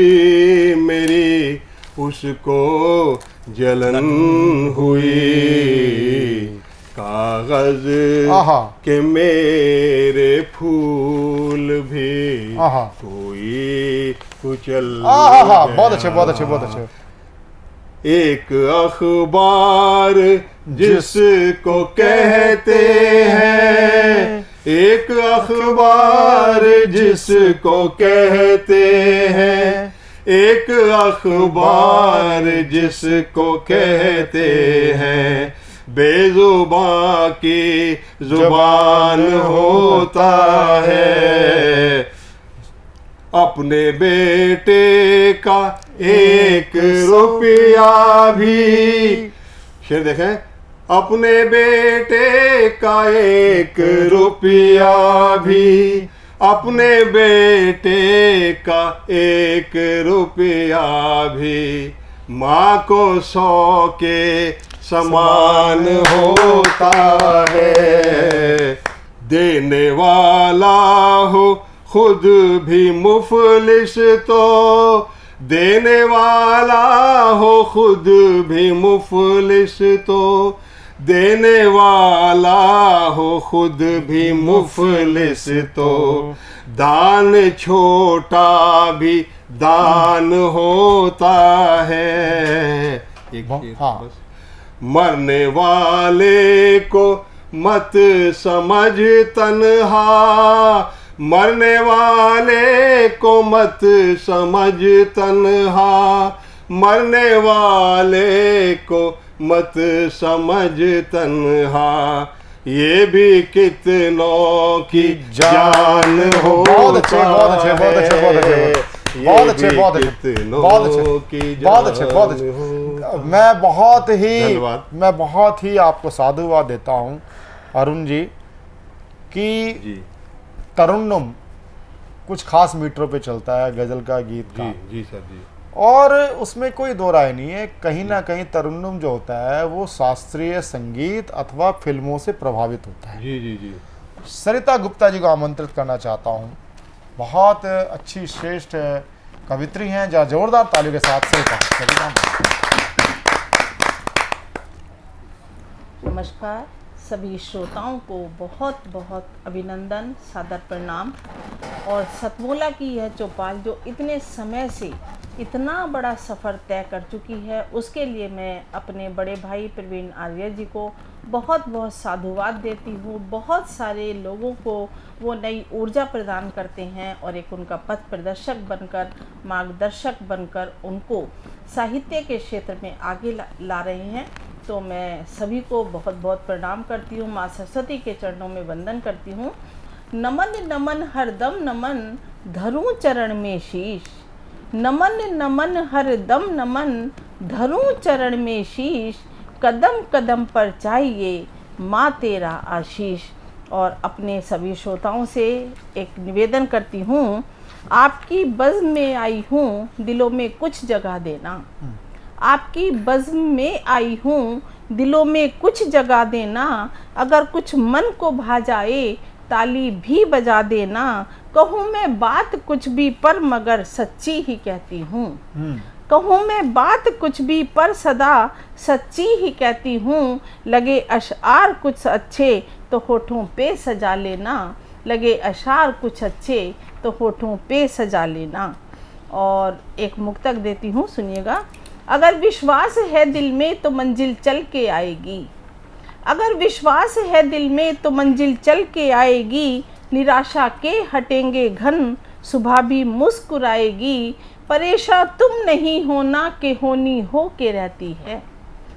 मेरी उसको जलन हुई। कागज के मेरे फूल भी कोई कुचल गया। बहुत अच्छे, बहुत अच्छे, बहुत अच्छे। एक अखबार जिसको कहते हैं, एक अखबार जिसको कहते हैं, एक अखबार जिसको कहते हैं, बेजुबां की जुबान होता है। अपने बेटे का 1 रुपया भी, शेर देखें, अपने बेटे का 1 रुपया भी, अपने बेटे का 1 रुपया भी, माँ को 100 के समान होता है। देने वाला हो खुद भी मुफलिस तो, देने वाला हो खुद भी मुफलिस तो, देने वाला हो खुद भी मुफलिस तो, दान छोटा भी दान होता है। हाँ। मरने वाले को मत समझ तन्हा, मरने वाले को मत समझ तन्हा, मरने वाले को मत समझ तन्हा, ये भी कितनों की जान हो। बहुत अच्छे, बहुत अच्छे, बहुत अच्छे, बहुत अच्छे, बहुत अच्छे, बहुत अच्छे, बहुत अच्छे, बहुत अच्छे, बहुत अच्छे। मैं बहुत ही आपको साधुवाद देता हूँ अरुण जी कि तरन्नुम कुछ खास मीटरों पे चलता है गजल का, गीत का। जी सर जी। और उसमें कोई दो राय नहीं है, कहीं ना कहीं तरन्नुम जो होता है वो शास्त्रीय संगीत अथवा फिल्मों से प्रभावित होता है। जी जी जी। सरिता गुप्ता जी को आमंत्रित करना चाहता हूँ। बहुत अच्छी श्रेष्ठ कवित्री हैं, जहाँ जोरदार तालियों के साथ सरिता। नमस्कार सभी श्रोताओं को बहुत बहुत अभिनंदन, सादर प्रणाम। और सतमोला की यह चौपाल जो इतने समय से इतना बड़ा सफ़र तय कर चुकी है, उसके लिए मैं अपने बड़े भाई प्रवीण आर्य जी को बहुत बहुत साधुवाद देती हूँ। बहुत सारे लोगों को वो नई ऊर्जा प्रदान करते हैं और एक उनका पथ प्रदर्शक बनकर, मार्गदर्शक बनकर उनको साहित्य के क्षेत्र में आगे ला रहे हैं। तो मैं सभी को बहुत बहुत प्रणाम करती हूँ, माँ सरस्वती के चरणों में वंदन करती हूँ। नमन नमन हरदम नमन, धरूं चरण में शीश, नमन नमन हरदम नमन, धरूं चरण में शीश, कदम कदम पर चाहिए माँ तेरा आशीष। और अपने सभी श्रोताओं से एक निवेदन करती हूँ, आपकी बज़्म में आई हूँ, दिलों में कुछ जगह देना। आपकी बज़्म में आई हूँ, दिलों में कुछ जगह देना। अगर कुछ मन को भा जाए, ताली भी बजा देना। कहूँ मैं बात कुछ भी पर मगर सच्ची ही कहती हूँ। कहूँ मैं बात कुछ भी पर सदा सच्ची ही कहती हूँ। लगे अशआर कुछ अच्छे तो होठों पे सजा लेना। लगे अशआर कुछ अच्छे तो होठों पे सजा लेना। और एक मुक्तक देती हूँ, सुनिएगा। अगर विश्वास है दिल में तो मंजिल चल के आएगी। अगर विश्वास है दिल में तो मंजिल चल के आएगी। निराशा के हटेंगे घन, सुबह भी मुस्कुराएगी। परेशान तुम नहीं होना कि होनी हो के रहती है।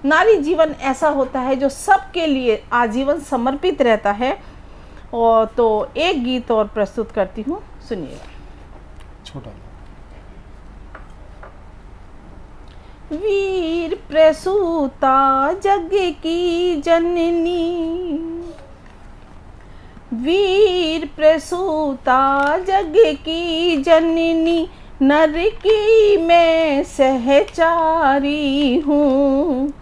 नारी जीवन ऐसा होता है जो सबके लिए आजीवन समर्पित रहता है। और तो एक गीत और प्रस्तुत करती हूँ, सुनिए। छोटा वीर प्रसूता जग की जननी, वीर प्रसूता जग की जननी, नर की मैं सहचारी हूँ।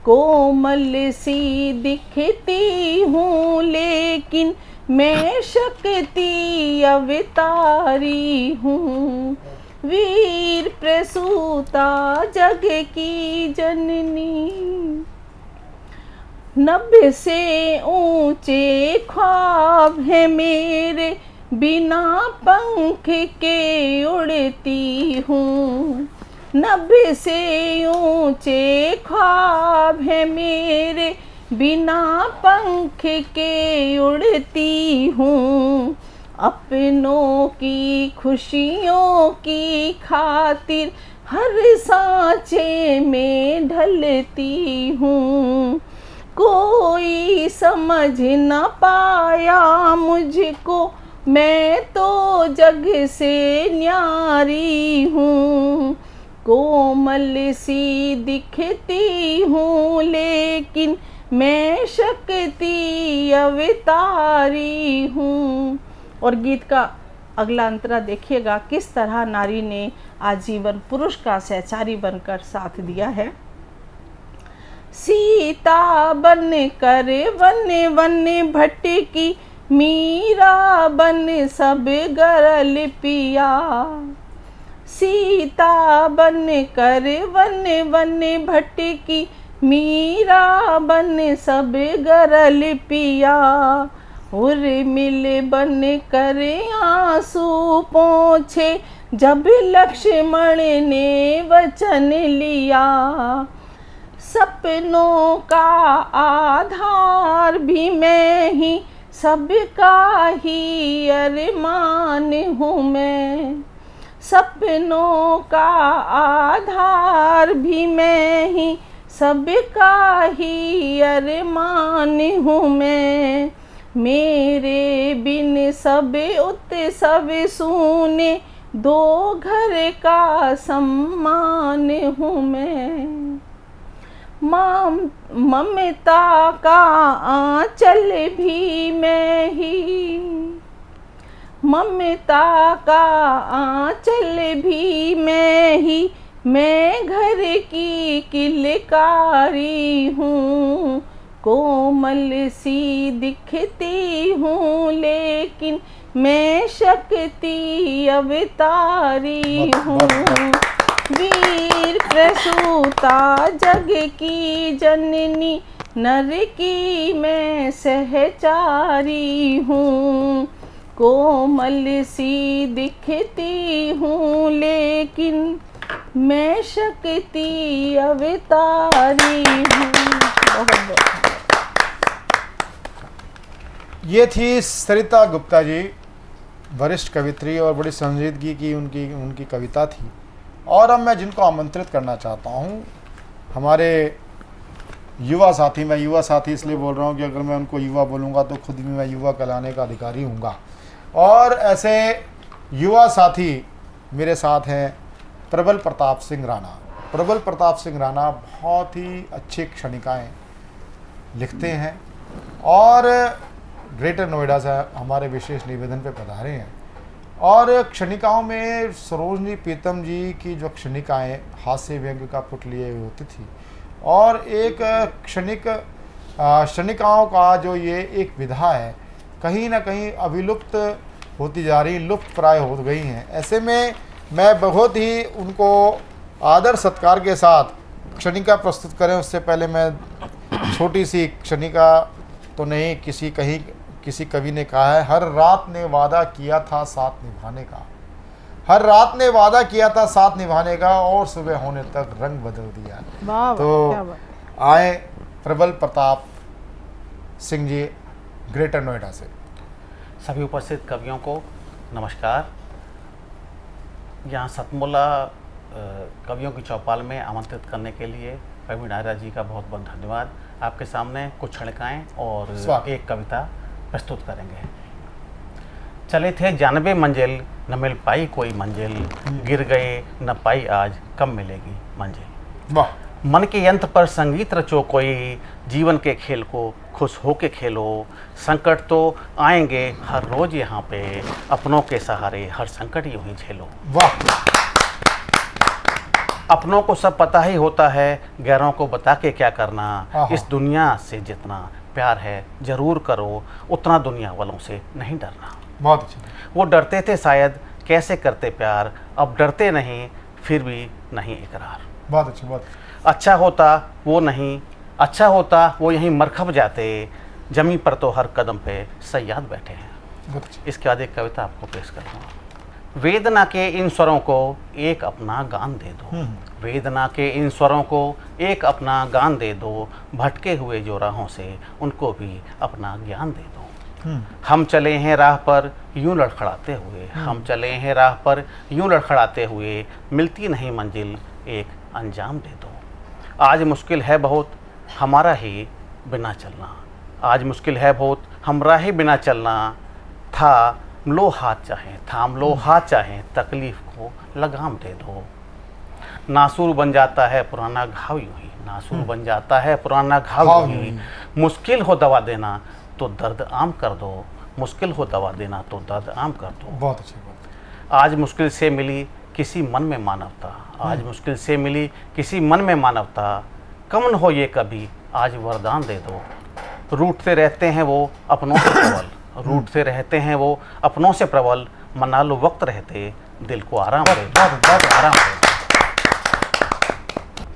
कोमल सी दिखती हूँ लेकिन मैं शक्ति अवतारी हूँ। वीर प्रसूता जग की जननी, नभ से ऊंचे ख्वाब है मेरे, बिना पंख के उड़ती हूँ। नभ से ऊंचे ख्वाब है मेरे, बिना पंख के उड़ती हूँ। अपनों की खुशियों की खातिर हर सांचे में ढलती हूँ। कोई समझ न पाया मुझको, मैं तो जग से न्यारी हूँ। कोमल सी दिखती हूँ लेकिन मैं शक्ति अवतारी हूँ। और गीत का अगला अंतरा देखिएगा, किस तरह नारी ने आजीवन पुरुष का सहचारी बनकर साथ दिया है। सीता बन कर वन वन भटकी, मीरा बन सब गरल पिया। सीता बन कर वन वन भटकी, मीरा बन सब गरल पिया। उर्मिल बन कर आंसू पोंछे, जब लक्ष्मण ने वचन लिया। सपनों का आधार भी मैं ही, सबका ही अरमान हूँ मैं। सपनों का आधार भी मैं ही, सबका ही अरमान हूँ मैं। मेरे बिन सब उत्सव सूने, दो घर का सम्मान हूँ मैं। ममता का आंचल भी मैं ही, ममता का आंचल भी मैं ही। मैं घर की किलकारी हूँ, कोमल सी दिखती हूँ, लेकिन मैं शक्ति अवतारी हूँ। वीर प्रसूता जग की जननी, नर की मैं सहचारी हूँ। कोमल सी दिखती हूँ, लेकिन मैं शक्ति अवतारी हूँ। ये थी सरिता गुप्ता जी, वरिष्ठ कवित्री, और बड़ी संजीदगी की उनकी कविता थी। और अब मैं जिनको आमंत्रित करना चाहता हूँ, हमारे युवा साथी, मैं युवा साथी इसलिए बोल रहा हूँ कि अगर मैं उनको युवा बोलूँगा तो खुद भी मैं युवा कहलाने का अधिकारी हूँगा। और ऐसे युवा साथी मेरे साथ हैं प्रबल प्रताप सिंह राणा। प्रबल प्रताप सिंह राणा बहुत ही अच्छी क्षणिकाएँ लिखते हैं और ग्रेटर नोएडा से हमारे विशेष निवेदन पे पधारे हैं। और क्षणिकाओं में सरोजनी प्रीतम जी की जो क्षणिकाएँ हास्य व्यंग्य का पुट लिए हुई होती थी, और एक क्षणिकाओं का जो ये एक विधा है, कहीं ना कहीं अभिलुप्त होती जा रही, लुप्त प्राय हो गई हैं। ऐसे में मैं बहुत ही उनको आदर सत्कार के साथ क्षणिका प्रस्तुत करें, उससे पहले मैं छोटी सी क्षणिका तो नहीं, किसी कवि ने कहा है, हर रात ने वादा किया था साथ निभाने का, हर रात ने वादा किया था साथ निभाने का, और सुबह होने तक रंग बदल दिया। तो आए प्रबल प्रताप सिंह जी ग्रेटर नोएडा से। सभी उपस्थित कवियों को नमस्कार। यहाँ सतमोला कवियों की चौपाल में आमंत्रित करने के लिए प्रवीण आर्या जी का बहुत बहुत धन्यवाद। आपके सामने कुछ क्षणिकाएँ और एक कविता प्रस्तुत करेंगे। चले थे 92 मंजिल, न मिल पाई कोई मंजिल, गिर गए न पाई आज कब मिलेगी मंजिल। वाह। मन के यंत्र पर संगीत रचो कोई, जीवन के खेल को खुश होके खेलो। संकट तो आएंगे हर रोज यहाँ पे, अपनों के सहारे हर संकट यूं ही झेलो। वाह। अपनों को सब पता ही होता है, गैरों को बता के क्या करना। इस दुनिया से जितना प्यार है जरूर करो, उतना दुनिया वालों से नहीं डरना। बहुत अच्छा। वो डरते थे शायद कैसे करते प्यार, अब डरते नहीं फिर भी नहीं इकरार। बहुत अच्छा, बहुत अच्छा होता वो नहीं, अच्छा होता वो यहीं मरखब जाते, जमी पर तो हर कदम पे सयाद बैठे हैं। बहुत अच्छा। इसके बाद एक कविता आपको पेश करूँगा। वेदना के इन स्वरों को एक अपना गान दे दो, वेदना के इन स्वरों को एक अपना गान दे दो, भटके हुए जो राहों से उनको भी अपना ज्ञान दे दो। हम चले हैं राह पर यूं लड़खड़ाते हुए, हम चले हैं राह पर यूं लड़खड़ाते हुए, मिलती नहीं मंजिल एक अंजाम दे दो। आज मुश्किल है बहुत हमारा ही बिना चलना, आज मुश्किल है बहुत हमरा ही बिना चलना। थाम लो हाथ चाहें, थाम लो हाथ चाहें, तकलीफ को लगाम दे दो। नासूर बन जाता है पुराना घाव यूं ही, नासूर बन जाता है पुराना घाव यूं ही। मुश्किल हो दवा देना तो दर्द आम कर दो, मुश्किल हो दवा देना तो दर्द आम कर दो। बहुत अच्छी बात। आज मुश्किल से मिली किसी मन में मानवता, आज मुश्किल से मिली किसी मन में मानवता, कम हो ये कभी आज वरदान दे दो। रूठते रहते हैं वो अपनों से प्रबल, रूठते रहते हैं वो अपनों से प्रबल, मना लो वक्त रहते दिल को आराम दे दो, आराम दे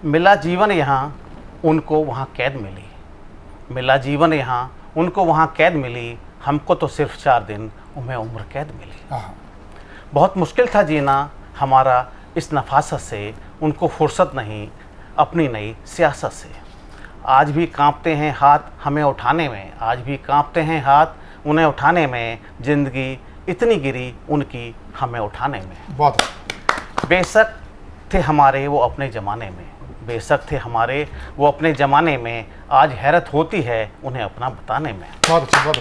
दो। मिला जीवन यहाँ उनको वहाँ कैद मिली, मिला जीवन यहाँ उनको वहाँ कैद मिली, हमको तो सिर्फ 4 दिन उन्हें उम्र कैद मिली। बहुत मुश्किल था जीना हमारा इस नफासत से, उनको फुर्सत नहीं अपनी नई सियासत से। आज भी कांपते हैं हाथ हमें उठाने में, आज भी कांपते हैं हाथ उन्हें उठाने में, ज़िंदगी इतनी गिरी उनकी हमें उठाने में। बहुत बेशक थे हमारे वो अपने ज़माने में, बेशक थे हमारे वो अपने ज़माने में, आज हैरत होती है उन्हें अपना बताने में। बहुत अच्छा।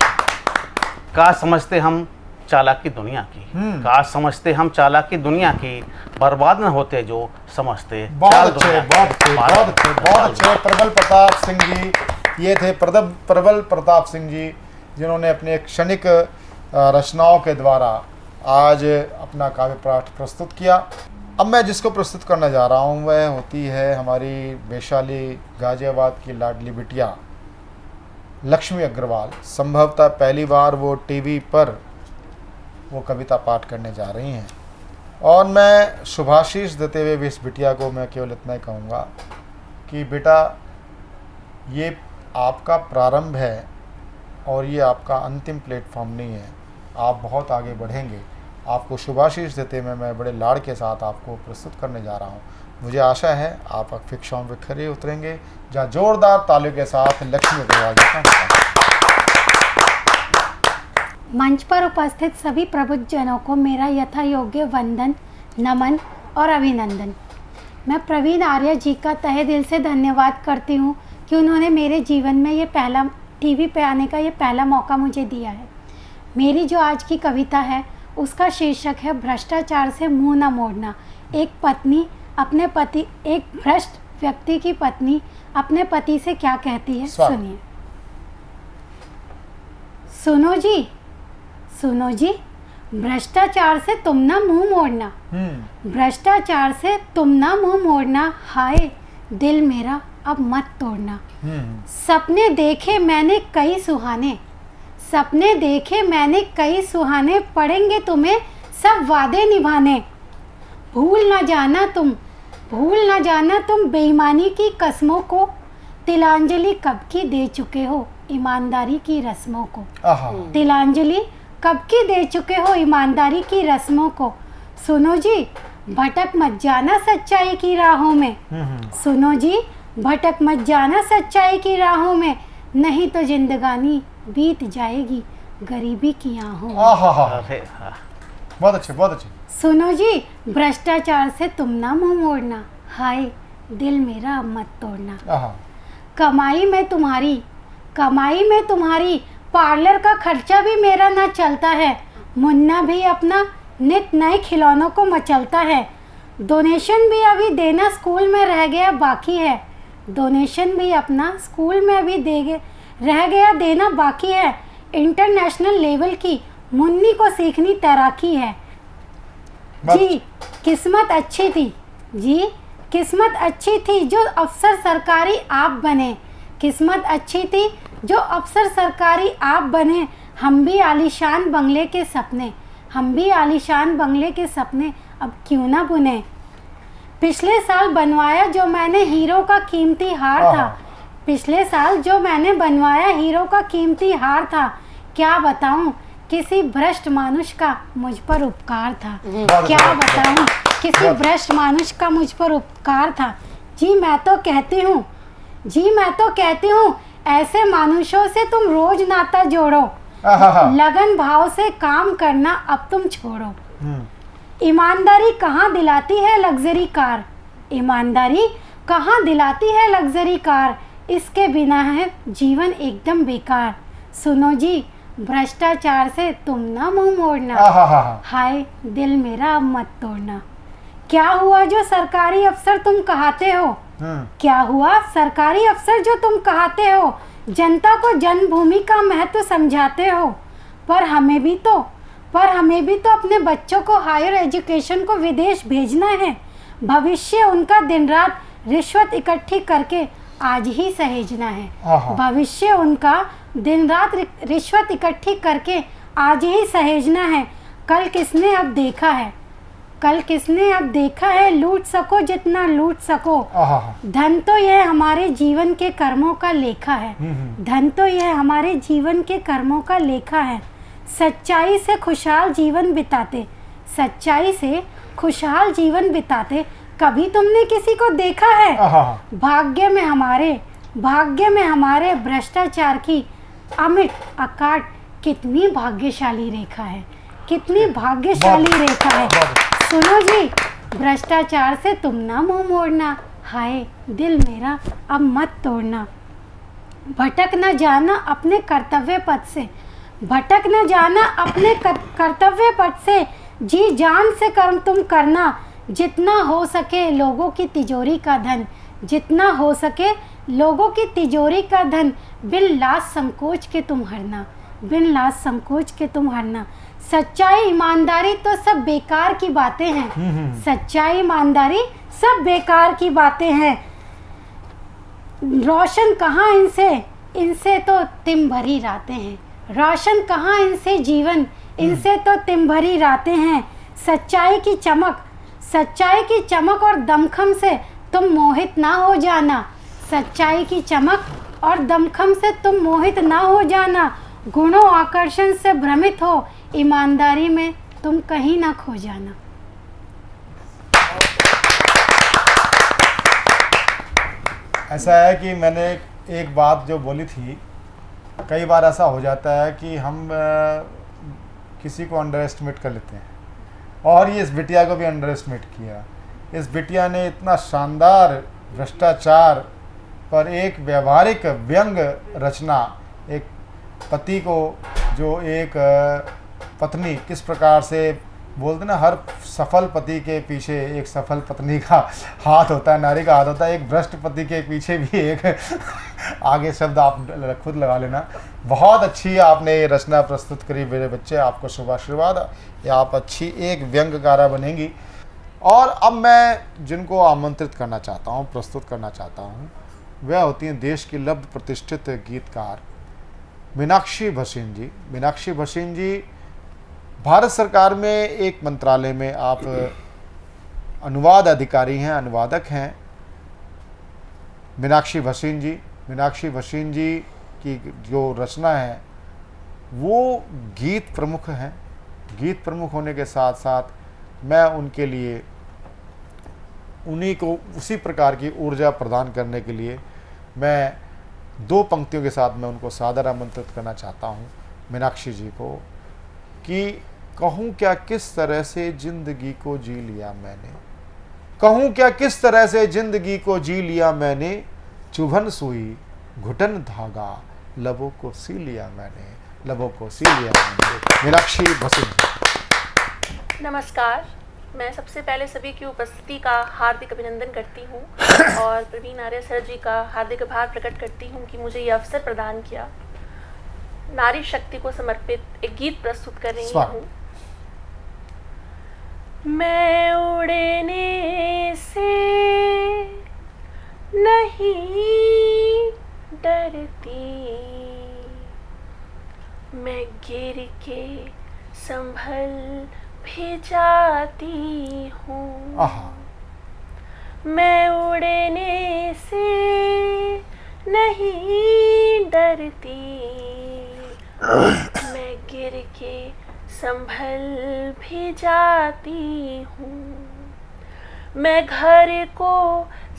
का समझते हम चालाकी दुनिया की, का समझते हम चालाकी दुनिया की, बर्बाद न होते जो समझते। बहुत अच्छे, बहुत अच्छे, बहुत अच्छे, बहुत अच्छे। प्रबल प्रताप सिंह जी, ये थे प्रबल प्रताप सिंह जी, जिन्होंने अपने क्षणिक रचनाओं के द्वारा आज अपना काव्य पाठ प्रस्तुत किया। अब मैं जिसको प्रस्तुत करने जा रहा हूँ वह होती है हमारी वैशाली गाजियाबाद की लाडली बिटिया लक्ष्मी अग्रवाल। संभवतः पहली बार वो टीवी पर वो कविता पाठ करने जा रही हैं, और मैं शुभाशीष देते हुए भी इस बिटिया को मैं केवल इतना ही कहूँगा कि बेटा ये आपका प्रारंभ है और ये आपका अंतिम प्लेटफॉर्म नहीं है, आप बहुत आगे बढ़ेंगे। आपको शुभाशीष देते हुए मैं बड़े लाड़ के साथ आपको प्रस्तुत करने जा रहा हूँ। मुझे आशा है आप कक्षाओं में खरे उतरेंगे। जहाँ जोरदार तालियों के साथ लक्ष्मी अग्रवाल जी का मंच पर उपस्थित सभी प्रबुद्ध जनों को मेरा यथा योग्य वंदन, नमन और अभिनंदन। मैं प्रवीण आर्य जी का तहे दिल से धन्यवाद करती हूँ कि उन्होंने मेरे जीवन में ये पहला टीवी पे आने का ये पहला मौका मुझे दिया है। मेरी जो आज की कविता है उसका शीर्षक है भ्रष्टाचार से मुंह न मोड़ना। एक पत्नी अपने पति, एक भ्रष्ट व्यक्ति की पत्नी अपने पति से क्या कहती है, सुनिए। सुनो जी, सुनो जी, भ्रष्टाचार से तुम ना मुंह मोड़ना, भ्रष्टाचार से तुम ना मुंह मोड़ना, हाय दिल मेरा अब मत तोड़ना। सपने देखे मैंने कई सुहाने, सपने देखे मैंने कई सुहाने, पड़ेंगे तुम्हें सब वादे निभाने। भूल ना जाना तुम, भूल ना जाना तुम बेईमानी की कस्मों को, तिलांजलि कब की दे चुके हो ईमानदारी की रस्मों को। तिलांजलि कब की दे चुके हो ईमानदारी की रस्मों को। सुनो जी, भटक मत जाना सच्चाई की राहों में, सुनो जी, भटक मत जाना सच्चाई की राहों में, नहीं तो जिंदगानी बीत जाएगी गरीबी की आहों में। बहुत अच्छे, बहुत अच्छे। सुनो जी, भ्रष्टाचार से तुम ना मुंह मोड़ना, हाय दिल मेरा मत तोड़ना। कमाई में तुम्हारी, कमाई में तुम्हारी, पार्लर का खर्चा भी मेरा ना चलता है, मुन्ना भी अपना नित नए खिलौनों को मचलता है। डोनेशन भी अभी देना स्कूल में रह गया बाकी है, डोनेशन भी अपना स्कूल में अभी रह गया देना बाकी है। इंटरनेशनल लेवल की मुन्नी को सीखनी तैराकी है। जी किस्मत अच्छी थी, जी किस्मत अच्छी थी जो अफसर सरकारी आप बने, किस्मत अच्छी थी जो अफसर सरकारी आप बने। हम भी आलीशान बंगले के सपने, हम भी आलीशान बंगले के सपने अब क्यों ना बुने। पिछले साल बनवाया जो मैंने हीरो का कीमती हार था, पिछले साल जो मैंने बनवाया हीरो का कीमती हार था, क्या बताऊं किसी भ्रष्ट मानुष का मुझ पर उपकार था, क्या बताऊं किसी भ्रष्ट मानुष का मुझ पर उपकार था। जी मैं तो कहती हूँ, जी मैं तो कहती हूँ, ऐसे मानुषों से तुम रोज नाता जोड़ो, लगन भाव से काम करना अब तुम छोड़ो। ईमानदारी कहाँ दिलाती है लग्जरी कार, ईमानदारी कहाँ दिलाती है लग्जरी कार, इसके बिना है जीवन एकदम बेकार। सुनो जी, भ्रष्टाचार से तुम ना मुंह मोड़ना, हाय दिल मेरा मत तोड़ना। क्या हुआ जो सरकारी अफसर तुम कहते हो, क्या हुआ सरकारी अफसर जो तुम कहते हो, जनता को जन्मभूमि का महत्व समझाते हो, पर हमें भी तो अपने बच्चों को हायर एजुकेशन को विदेश भेजना है। भविष्य उनका दिन रात रिश्वत इकट्ठी करके आज ही सहेजना है। आहा। भविष्य उनका दिन रात रिश्वत इकट्ठी करके आज ही सहेजना है। कल किसने अब देखा है, कल किसने अब देखा है, लूट सको जितना लूट सको। धन तो यह हमारे जीवन के कर्मों का लेखा है, धन तो यह हमारे जीवन के कर्मों का लेखा है। सच्चाई से खुशहाल जीवन बिताते, सच्चाई से खुशहाल जीवन बिताते कभी तुमने किसी को देखा है? भाग्य में हमारे भ्रष्टाचार की अमिट अकाट कितनी भाग्यशाली रेखा है, कितनी भाग्यशाली रेखा है। सुनो जी, भ्रष्टाचार से तुम ना मुंह मोड़ना, हाय दिल मेरा अब मत तोड़ना। भटक न जाना अपने कर्तव्य पथ से, भटक न जाना अपने कर्तव्य पथ से। जी जान से कर्म तुम करना, जितना हो सके लोगों की तिजोरी का धन, जितना हो सके लोगों की तिजोरी का धन। बिन लाज संकोच के तुम हरना, बिन लाज संकोच के तुम हरना। सच्चाई ईमानदारी तो सब बेकार की बातें हैं, सच्चाई ईमानदारी सब बेकार की बातें हैं। रोशन कहाँ इनसे, इनसे तो तिम भरी रातें हैं। रोशन कहाँ इनसे जीवन, इनसे तो तिम भरी रातें हैं। सच्चाई की चमक और दमखम से तुम मोहित ना हो जाना, सच्चाई की चमक और दमखम से तुम मोहित ना हो जाना। गुणों आकर्षण से भ्रमित हो, ईमानदारी में तुम कहीं ना खो जाना। ऐसा है कि मैंने एक बात जो बोली थी, कई बार ऐसा हो जाता है कि हम किसी को अंडर एस्टिमेट कर लेते हैं, और ये इस बिटिया को भी अंडर एस्टिमेट किया। इस बिटिया ने इतना शानदार भ्रष्टाचार पर एक व्यवहारिक व्यंग रचना, एक पति को जो एक पत्नी किस प्रकार से बोलते ना, हर सफल पति के पीछे एक सफल पत्नी का हाथ होता है, नारी का हाथ होता है, एक भ्रष्ट पति के पीछे भी एक आगे शब्द आप खुद लगा लेना। बहुत अच्छी आपने ये रचना प्रस्तुत करी मेरे बच्चे, आपको शुभ आशीर्वाद, या आप अच्छी एक व्यंगकारा बनेंगी। और अब मैं जिनको आमंत्रित करना चाहता हूँ, प्रस्तुत करना चाहता हूँ, वह होती हैं देश की लब्ध प्रतिष्ठित गीतकार मीनाक्षी भसीन जी। मीनाक्षी भसीन जी भारत सरकार में एक मंत्रालय में आप अनुवाद अधिकारी हैं, अनुवादक हैं। मीनाक्षी भसीन जी, मीनाक्षी भसीन जी की जो रचना है वो गीत प्रमुख हैं। गीत प्रमुख होने के साथ साथ मैं उनके लिए उन्हीं को उसी प्रकार की ऊर्जा प्रदान करने के लिए मैं दो पंक्तियों के साथ मैं उनको सादर आमंत्रित करना चाहता हूँ मीनाक्षी जी को, कि कहूँ क्या किस तरह से जिंदगी को जी लिया मैंने, कहूँ क्या किस तरह से जिंदगी को जी लिया मैंने, चुभन सुई घुटन धागा लबों को सी लिया मैंने, लबों को सी लिया मैंने। मीनाक्षी भसीन। नमस्कार, मैं सबसे पहले सभी की उपस्थिति का हार्दिक अभिनंदन करती हूँ और प्रवीण आर्य सर जी का हार्दिक आभार प्रकट करती हूँ कि मुझे ये अवसर प्रदान किया। नारी शक्ति को समर्पित एक गीत प्रस्तुत कर रही हूँ। मैं उड़ने से नहीं डरती, मैं गिर के संभल भी जाती हूँ। मैं उड़ने से नहीं डरती, मैं गिर के संभल भी जाती हूँ। मैं घर को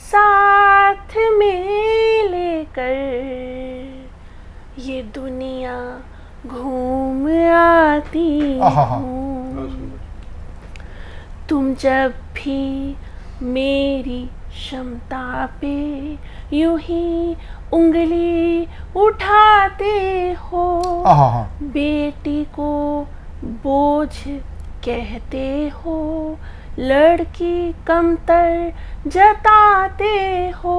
साथ में लेकर ये दुनिया घूम आती हूँ। तुम जब भी मेरी क्षमता पे यूं ही उंगली उठाते हो, बेटी को बोझ कहते हो, लड़की कमतर जताते हो,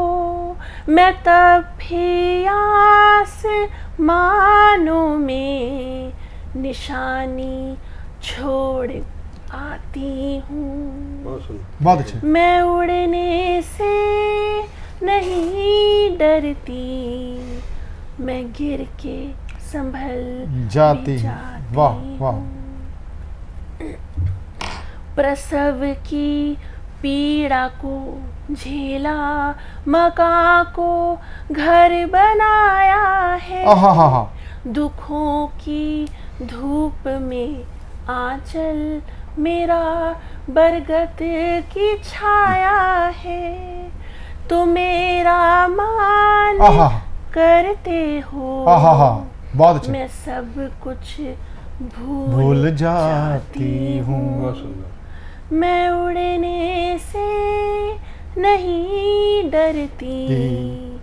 मैं तब भी आसमानों में निशानी छोड़ आती हूँ। बहुत अच्छा। मैं उड़ने से नहीं डरती, मैं गिर के संभल जाती भी हूँ। वाह वाह। प्रसव की पीड़ा को झेला, मकां को घर बनाया है, आहा। दुखों की धूप में आंचल मेरा बरगद की छाया है, तो मेरा मान आहा। करते हो, आहा, बहुत अच्छा। मैं सब कुछ भूल जाती हूँ। मैं उड़ने से नहीं डरती,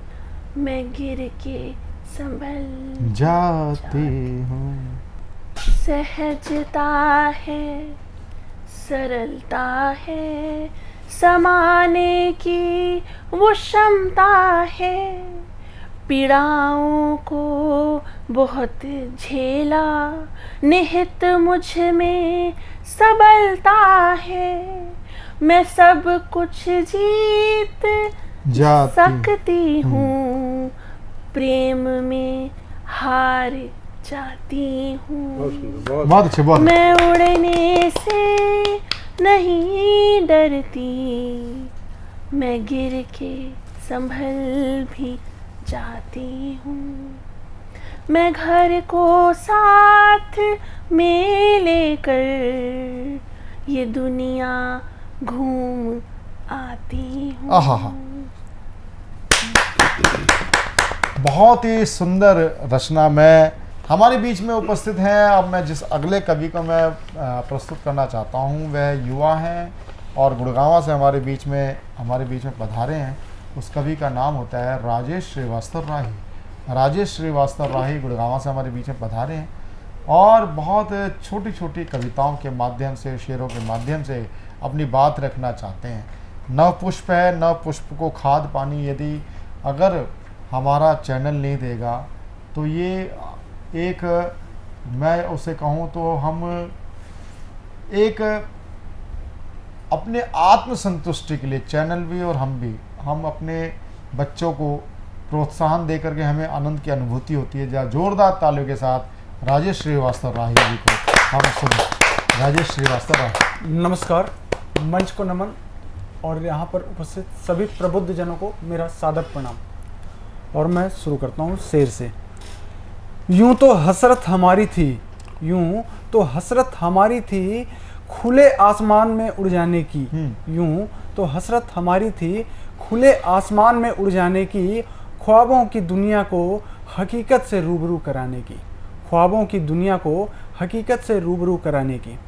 मैं गिर के संभल जाती हूँ। सहजता है, सरलता है, समाने की वो क्षमता है, पीड़ाओं को बहुत झेला, निहित मुझ में सबलता है, मैं सब कुछ जीत सकती हूँ, प्रेम में हार जाती हूँ। बहुत अच्छे, बहुत। मैं उड़ने से नहीं डरती, मैं गिर के संभल भी जाती हूँ, मैं घर को साथ में लेकर ये दुनिया घूम आती हूँ। आहा। बहुत ही सुंदर रचना में हमारे बीच में उपस्थित हैं। अब मैं जिस अगले कवि को मैं प्रस्तुत करना चाहता हूं वह युवा हैं और गुड़गांव से हमारे बीच में पधारे हैं। उस कवि का नाम होता है राजेश श्रीवास्तव राही। राजेश श्रीवास्तव राही गुड़गांव से हमारे बीच में पधारे हैं और बहुत छोटी छोटी कविताओं के माध्यम से, शेरों के माध्यम से अपनी बात रखना चाहते हैं। नव पुष्प है, नव पुष्प को खाद पानी यदि अगर हमारा चैनल नहीं देगा तो ये एक, मैं उसे कहूँ तो हम एक अपने आत्मसंतुष्टि के लिए चैनल भी और हम अपने बच्चों को प्रोत्साहन दे करके हमें आनंद की अनुभूति होती है। जहाँ जोरदार तालियों के साथ राजेश श्रीवास्तव राही जी को हम सुन। राजेश श्रीवास्तव राही, नमस्कार, मंच को नमन और यहाँ पर उपस्थित सभी प्रबुद्ध जनों को मेरा सादर प्रणाम। और मैं शुरू करता हूँ शेर से। यूं तो हसरत हमारी थी, यूं तो हसरत हमारी थी खुले आसमान में उड़ जाने की, यूं तो हसरत हमारी थी खुले आसमान में उड़ जाने की, ख्वाबों की दुनिया को हकीकत से रूबरू कराने की, ख्वाबों की दुनिया को हकीकत से रूबरू कराने की।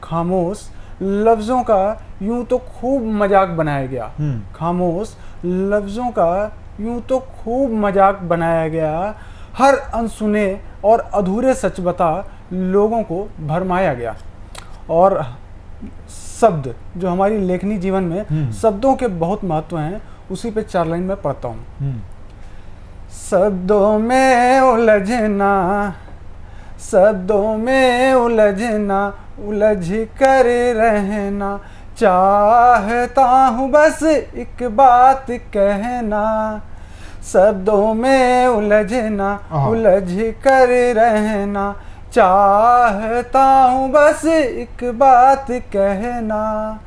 खामोश लफ्ज़ों का यूं तो खूब मजाक बनाया गया, खामोश लफ्ज़ों का यूं तो खूब मजाक बनाया गया, हर अनसुने और अधूरे सच बता लोगों को भरमाया गया। और शब्द जो हमारी लेखनी जीवन में शब्दों के बहुत महत्व हैं, उसी पे 4 लाइन में पढ़ता हूँ। शब्दों में उलझना, शब्दों में उलझना, उलझ कर रहना चाहता हूँ बस एक बात कहना, शब्दों में उलझना, उलझ कर रहना चाहता हूँ बस एक बात कहना,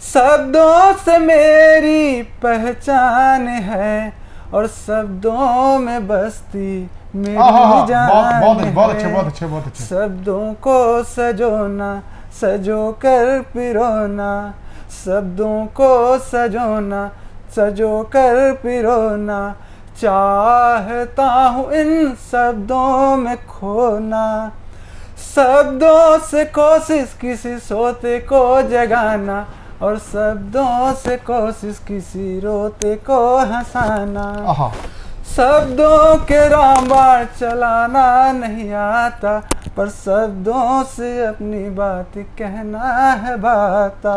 शब्दों से मेरी पहचान है और शब्दों में बसती मेरी जान है। बहुत अच्छे। शब्दों को सजोना, सजो कर पिरोना, शब्दों को सजोना, सजो कर पिरोना चाहता हूँ इन शब्दों में खोना, शब्दों से कोशिश किसी सोते को जगाना और शब्दों से कोशिश किसी रोते को हंसाना, शब्दों के रामबाण चलाना नहीं आता पर शब्दों से अपनी बात कहना है बाता।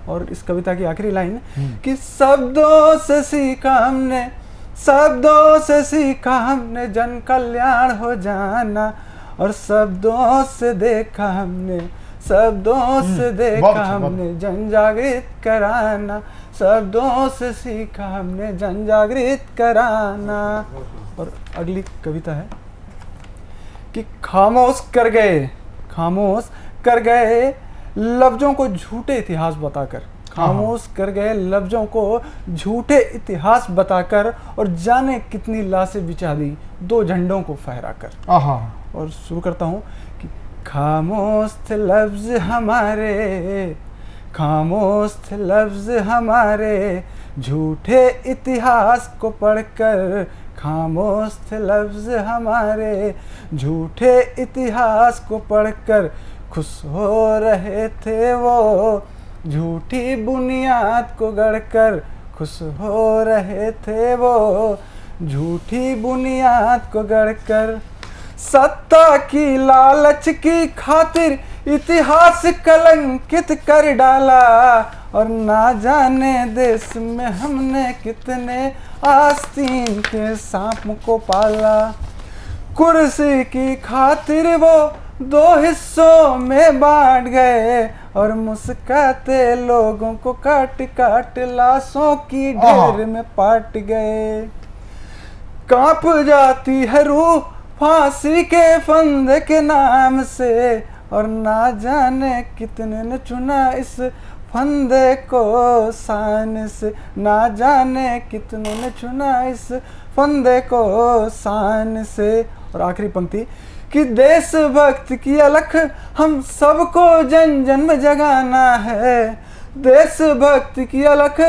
और इस कविता की आखिरी लाइन कि शब्दों से सीखा हमने, शब्दों से सीखा हमने जन कल्याण हो जाना और शब्दों से देखा हमने शब्दों से देखा हमने जन जागृत कराना, शब्दों से सीखा हमने जन जागृत कराना। और अगली कविता है कि खामोश कर गए लफ्जों को झूठे इतिहास बताकर, खामोश कर गए लफ्जों को झूठे इतिहास बताकर, और जाने कितनी लाशें बिछा दी दो झंडों को फहराकर। और शुरू करता हूँ कि खामोश थे लफ्ज हमारे, खामोश थे लफ्ज हमारे, झूठे इतिहास को पढ़कर, खामोश थे लफ्ज हमारे, झूठे इतिहास को पढ़कर, खुश हो रहे थे वो झूठी बुनियाद को गढ़कर, खुश हो रहे थे वो झूठी बुनियाद को गढ़कर। सत्ता की लालच की खातिर इतिहास कलंकित कर डाला, और ना जाने देश में हमने कितने आस्तीन के सांप को पाला। कुर्सी की खातिर वो दो हिस्सों में बांट गए, और मुस्काते लोगों को काट काट लाशों की ढेर में पाट गए। कांप जाती है रूह फांसी के फंदे के नाम से, और ना जाने कितने ने चुना इस फंदे को शान से, ना जाने कितनों ने चुना इस फंदे को शान से। और आखिरी पंक्ति कि देशभक्त की अलख हम सबको जन जन में जगाना है, देशभक्त की अलख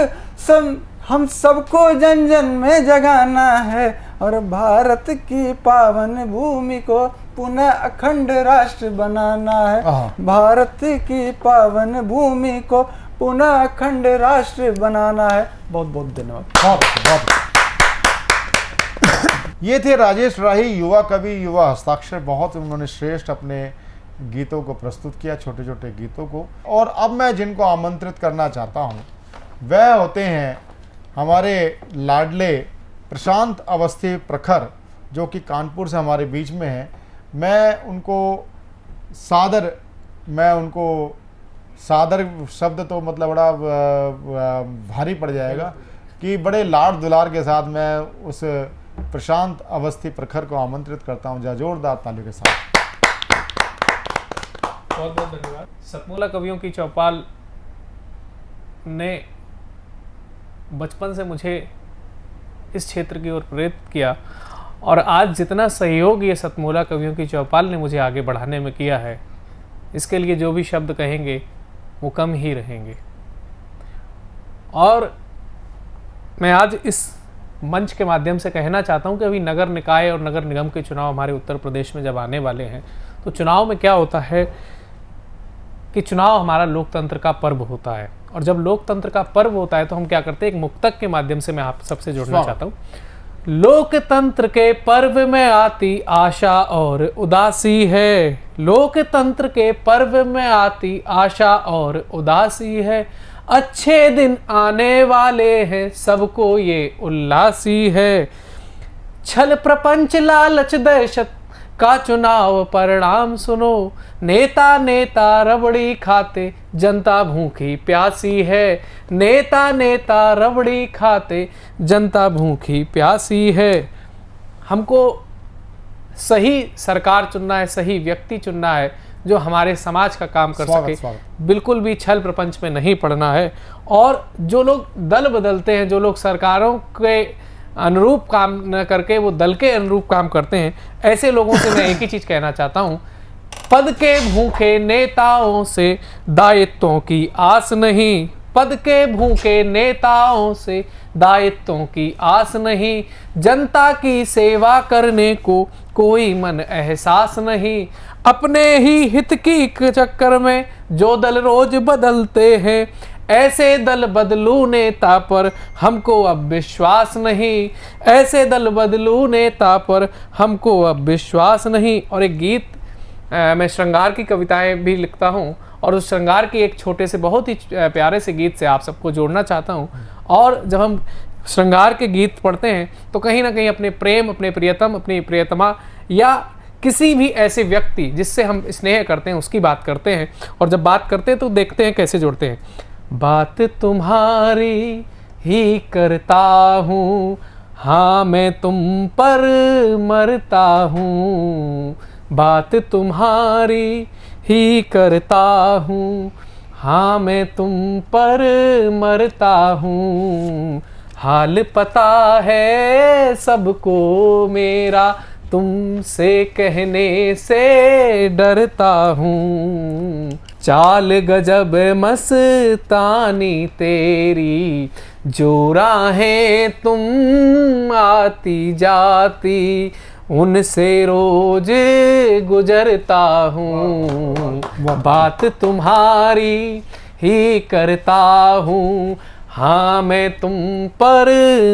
हम सबको जन जन में जगाना है, और भारत की पावन भूमि को पुनः अखंड राष्ट्र बनाना है, भारत की पावन भूमि को पुनः अखंड राष्ट्र बनाना है। बहुत बहुत धन्यवाद। ये थे राजेश राही, युवा कवि, युवा हस्ताक्षर। बहुत उन्होंने श्रेष्ठ अपने गीतों को प्रस्तुत किया, छोटे छोटे गीतों को। और अब मैं जिनको आमंत्रित करना चाहता हूँ वह होते हैं हमारे लाडले प्रशांत अवस्थी प्रखर, जो कि कानपुर से हमारे बीच में हैं। मैं उनको सादर शब्द तो मतलब बड़ा भारी पड़ जाएगा कि बड़े लाड दुलार के साथ मैं उस प्रशांत अवस्थी प्रखर को आमंत्रित करता हूं जोरदार तालियों के साथ। बहुत बहुत धन्यवाद। सतमोला कवियों की चौपाल ने बचपन से मुझे इस क्षेत्र की ओर प्रेरित किया, और आज जितना सहयोग ये सतमोला कवियों की चौपाल ने मुझे आगे बढ़ाने में किया है, इसके लिए जो भी शब्द कहेंगे वो कम ही रहेंगे। और मैं आज इस मंच के माध्यम से कहना चाहता हूं कि अभी नगर निकाय और नगर निगम के चुनाव हमारे उत्तर प्रदेश में जब आने वाले हैं, तो चुनाव में क्या होता है कि चुनाव हमारा लोकतंत्र का पर्व होता है, और जब लोकतंत्र का पर्व होता है तो हम क्या करते हैं, एक मुक्तक के माध्यम से मैं आप सबसे जोड़ना चाहता हूँ। लोकतंत्र के पर्व में आती आशा और उदासी है, लोकतंत्र के पर्व में आती आशा और उदासी है, अच्छे दिन आने वाले हैं सबको ये उल्लासी है। छल प्रपंच लालच दहशत का चुनाव परिणाम सुनो, नेता नेता रबड़ी खाते जनता भूखी प्यासी है, नेता नेता रबड़ी खाते जनता भूखी प्यासी है। हमको सही सरकार चुनना है, सही व्यक्ति चुनना है जो हमारे समाज का काम कर सके, बिल्कुल भी छल प्रपंच में नहीं पड़ना है। और जो लोग दल बदलते हैं, जो लोग सरकारों के अनुरूप काम न करके वो दल के अनुरूप काम करते हैं, ऐसे लोगों से मैं एक ही चीज कहना चाहता हूं, पद के भूखे नेताओं से दायित्वों की आस नहीं, पद के भूखे नेताओं से दायित्वों की आस नहीं, जनता की सेवा करने को कोई मन एहसास नहीं, अपने ही हित की चक्कर में जो दल रोज बदलते हैं, ऐसे दल बदलू नेता पर हमको अब विश्वास नहीं, ऐसे दल बदलू नेता पर हमको अब विश्वास नहीं। और एक गीत मैं श्रृंगार की कविताएं भी लिखता हूं, और उस श्रृंगार की एक छोटे से बहुत ही प्यारे से गीत से आप सबको जोड़ना चाहता हूं। और जब हम श्रृंगार के गीत पढ़ते हैं तो कहीं ना कहीं अपने प्रेम, अपने प्रियतम, अपनी प्रियतमा या किसी भी ऐसे व्यक्ति जिससे हम स्नेह करते हैं उसकी बात करते हैं, और जब बात करते हैं तो देखते हैं कैसे जुड़ते हैं। बात तुम्हारी ही करता हूँ, हाँ मैं तुम पर मरता हूँ। बात तुम्हारी ही करता हूँ, हाँ मैं तुम पर मरता हूँ। हाल पता है सबको मेरा, तुमसे कहने से डरता हूँ। चाल गजब मस्तानी तेरी, जो राहें तुम आती जाती, उनसे रोज गुजरता हूँ। बात तुम्हारी ही करता हूँ, हाँ मैं तुम पर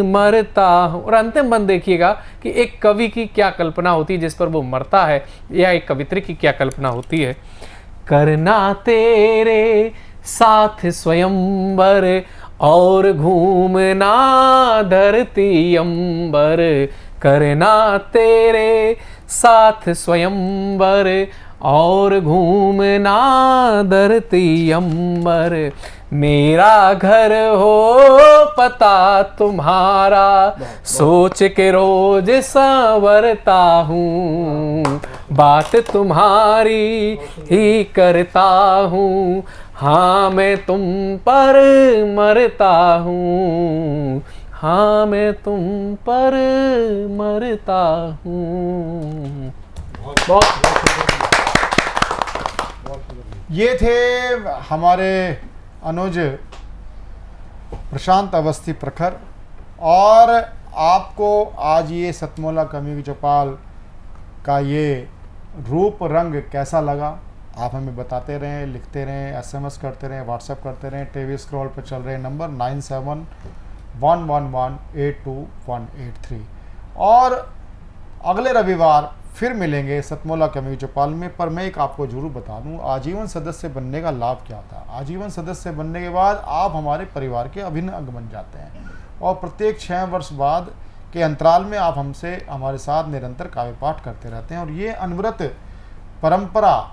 मरता हूँ। और अंतिम बंद देखिएगा कि एक कवि की क्या कल्पना होती है जिस पर वो मरता है, या एक कवित्री की क्या कल्पना होती है। करना तेरे साथ स्वयंवर, और घूमना धरती अंबर। करना तेरे साथ स्वयंवर, और घूमना धरती अंबर। मेरा घर हो पता तुम्हारा, सोच के रोज संवरता हूँ। बात तुम्हारी ही करता हूँ, हाँ मैं तुम पर मरता हूँ। हाँ मैं तुम पर मरता हूँ। ये थे हमारे अनुज प्रशांत अवस्थी प्रखर, और आपको आज ये सतमोला कवियों की चौपाल का ये रूप रंग कैसा लगा आप हमें बताते रहें, लिखते रहें, SMS करते रहें, व्हाट्सएप करते रहें। टीवी स्क्रॉल पर चल रहे नंबर 9711182183। और अगले रविवार फिर मिलेंगे सतमोला कवियों की चौपाल में। पर मैं एक आपको जरूर बता दूं, आजीवन सदस्य बनने का लाभ क्या था। आजीवन सदस्य बनने के बाद आप हमारे परिवार के अभिन्न अंग बन जाते हैं, और प्रत्येक 6 वर्ष बाद के अंतराल में आप हमसे हमारे साथ निरंतर काव्य पाठ करते रहते हैं। और ये अनवरत परंपरा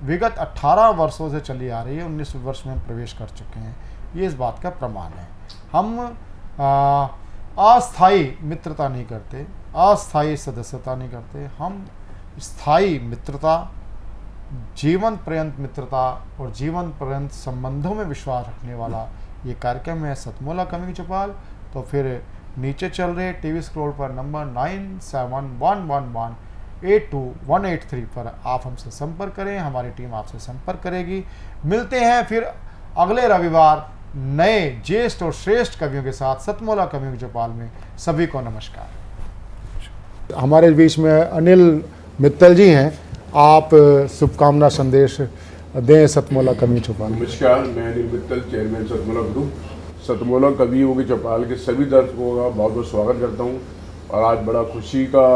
विगत 18 वर्षों से चली आ रही है। 19वें वर्ष में हम प्रवेश कर चुके हैं, ये इस बात का प्रमाण है। हम अस्थायी मित्रता नहीं करते, अस्थायी सदस्यता नहीं करते, हम स्थायी मित्रता, जीवन पर्यंत मित्रता और जीवन पर्यंत संबंधों में विश्वास रखने वाला ये कार्यक्रम है सतमोला कवियों की चौपाल। तो फिर नीचे चल रहे टीवी स्क्रॉल पर नंबर 9711182183 पर आप हमसे संपर्क करें, हमारी टीम आपसे संपर्क करेगी। मिलते हैं फिर अगले रविवार नए ज्येष्ठ और श्रेष्ठ कवियों के साथ सतमोला कवियों की चौपाल में। सभी को नमस्कार। हमारे बीच में अनिल मित्तल जी हैं, आप शुभकामना संदेश दें सतमोला कवियों की चौपाल। नमस्कार, मैं अनिल मित्तल, चेयरमैन सतमोला ग्रुप। सतमोला कवियों की चौपाल के सभी दर्शकों का बहुत बहुत स्वागत करता हूं। और आज बड़ा खुशी का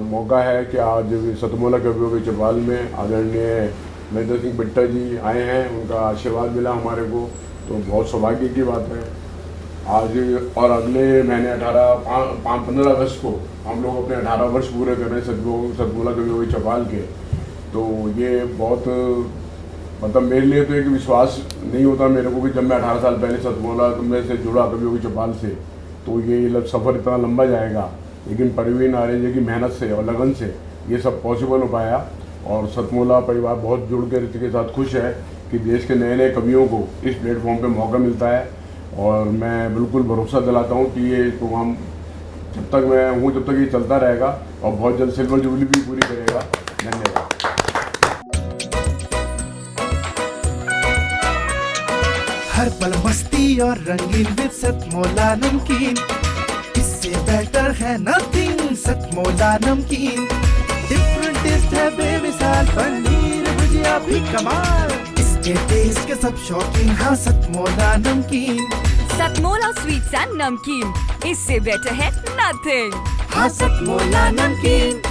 मौका है कि आज सतमोला कवियों की चौपाल में आदरणीय महेंद्र सिंह बिट्टा जी आए हैं, उनका आशीर्वाद मिला हमारे को, तो बहुत सौभाग्य की बात है आज। और अगले महीने 15 अगस्त को हम लोग अपने 18 वर्ष पूरे कर रहे हैं सतमोला कवियों की चौपाल के। तो ये बहुत मतलब मेरे लिए तो एक विश्वास नहीं होता मेरे को कि जब मैं 18 साल पहले सतमोला में से जुड़ा कवियों की चौपाल से, तो ये सफ़र इतना लंबा जाएगा। लेकिन परवीन आर्य जी की मेहनत से और लगन से ये सब पॉसिबल हो पाया। और सतमोला परिवार बहुत जुड़ कर इसके साथ खुश है कि देश के नए नए कवियों को इस प्लेटफॉर्म पे मौका मिलता है। और मैं बिल्कुल भरोसा दिलाता हूँ कि ये प्रोग्राम जब तक मैं हूँ तब तक ये चलता रहेगा और बहुत जल्द सिल्वर जुबली भी पूरी करेगा। धन्यवाद। हर पल मस्ती और रंगीन विद सतमोला नमकीन, इससे बेटर है नथिंग। सतमोला नमकीन डिफरेंट टेस्ट है बेमिसाल, पनीर भुजिया भी कमाल, इसके टेस्ट के सब शौकीन। हाँ सतमोला नमकीन, सतमोला स्वीट्स एंड नमकीन, इससे बेटर है नथिंग। हाँ सतमोला नमकीन।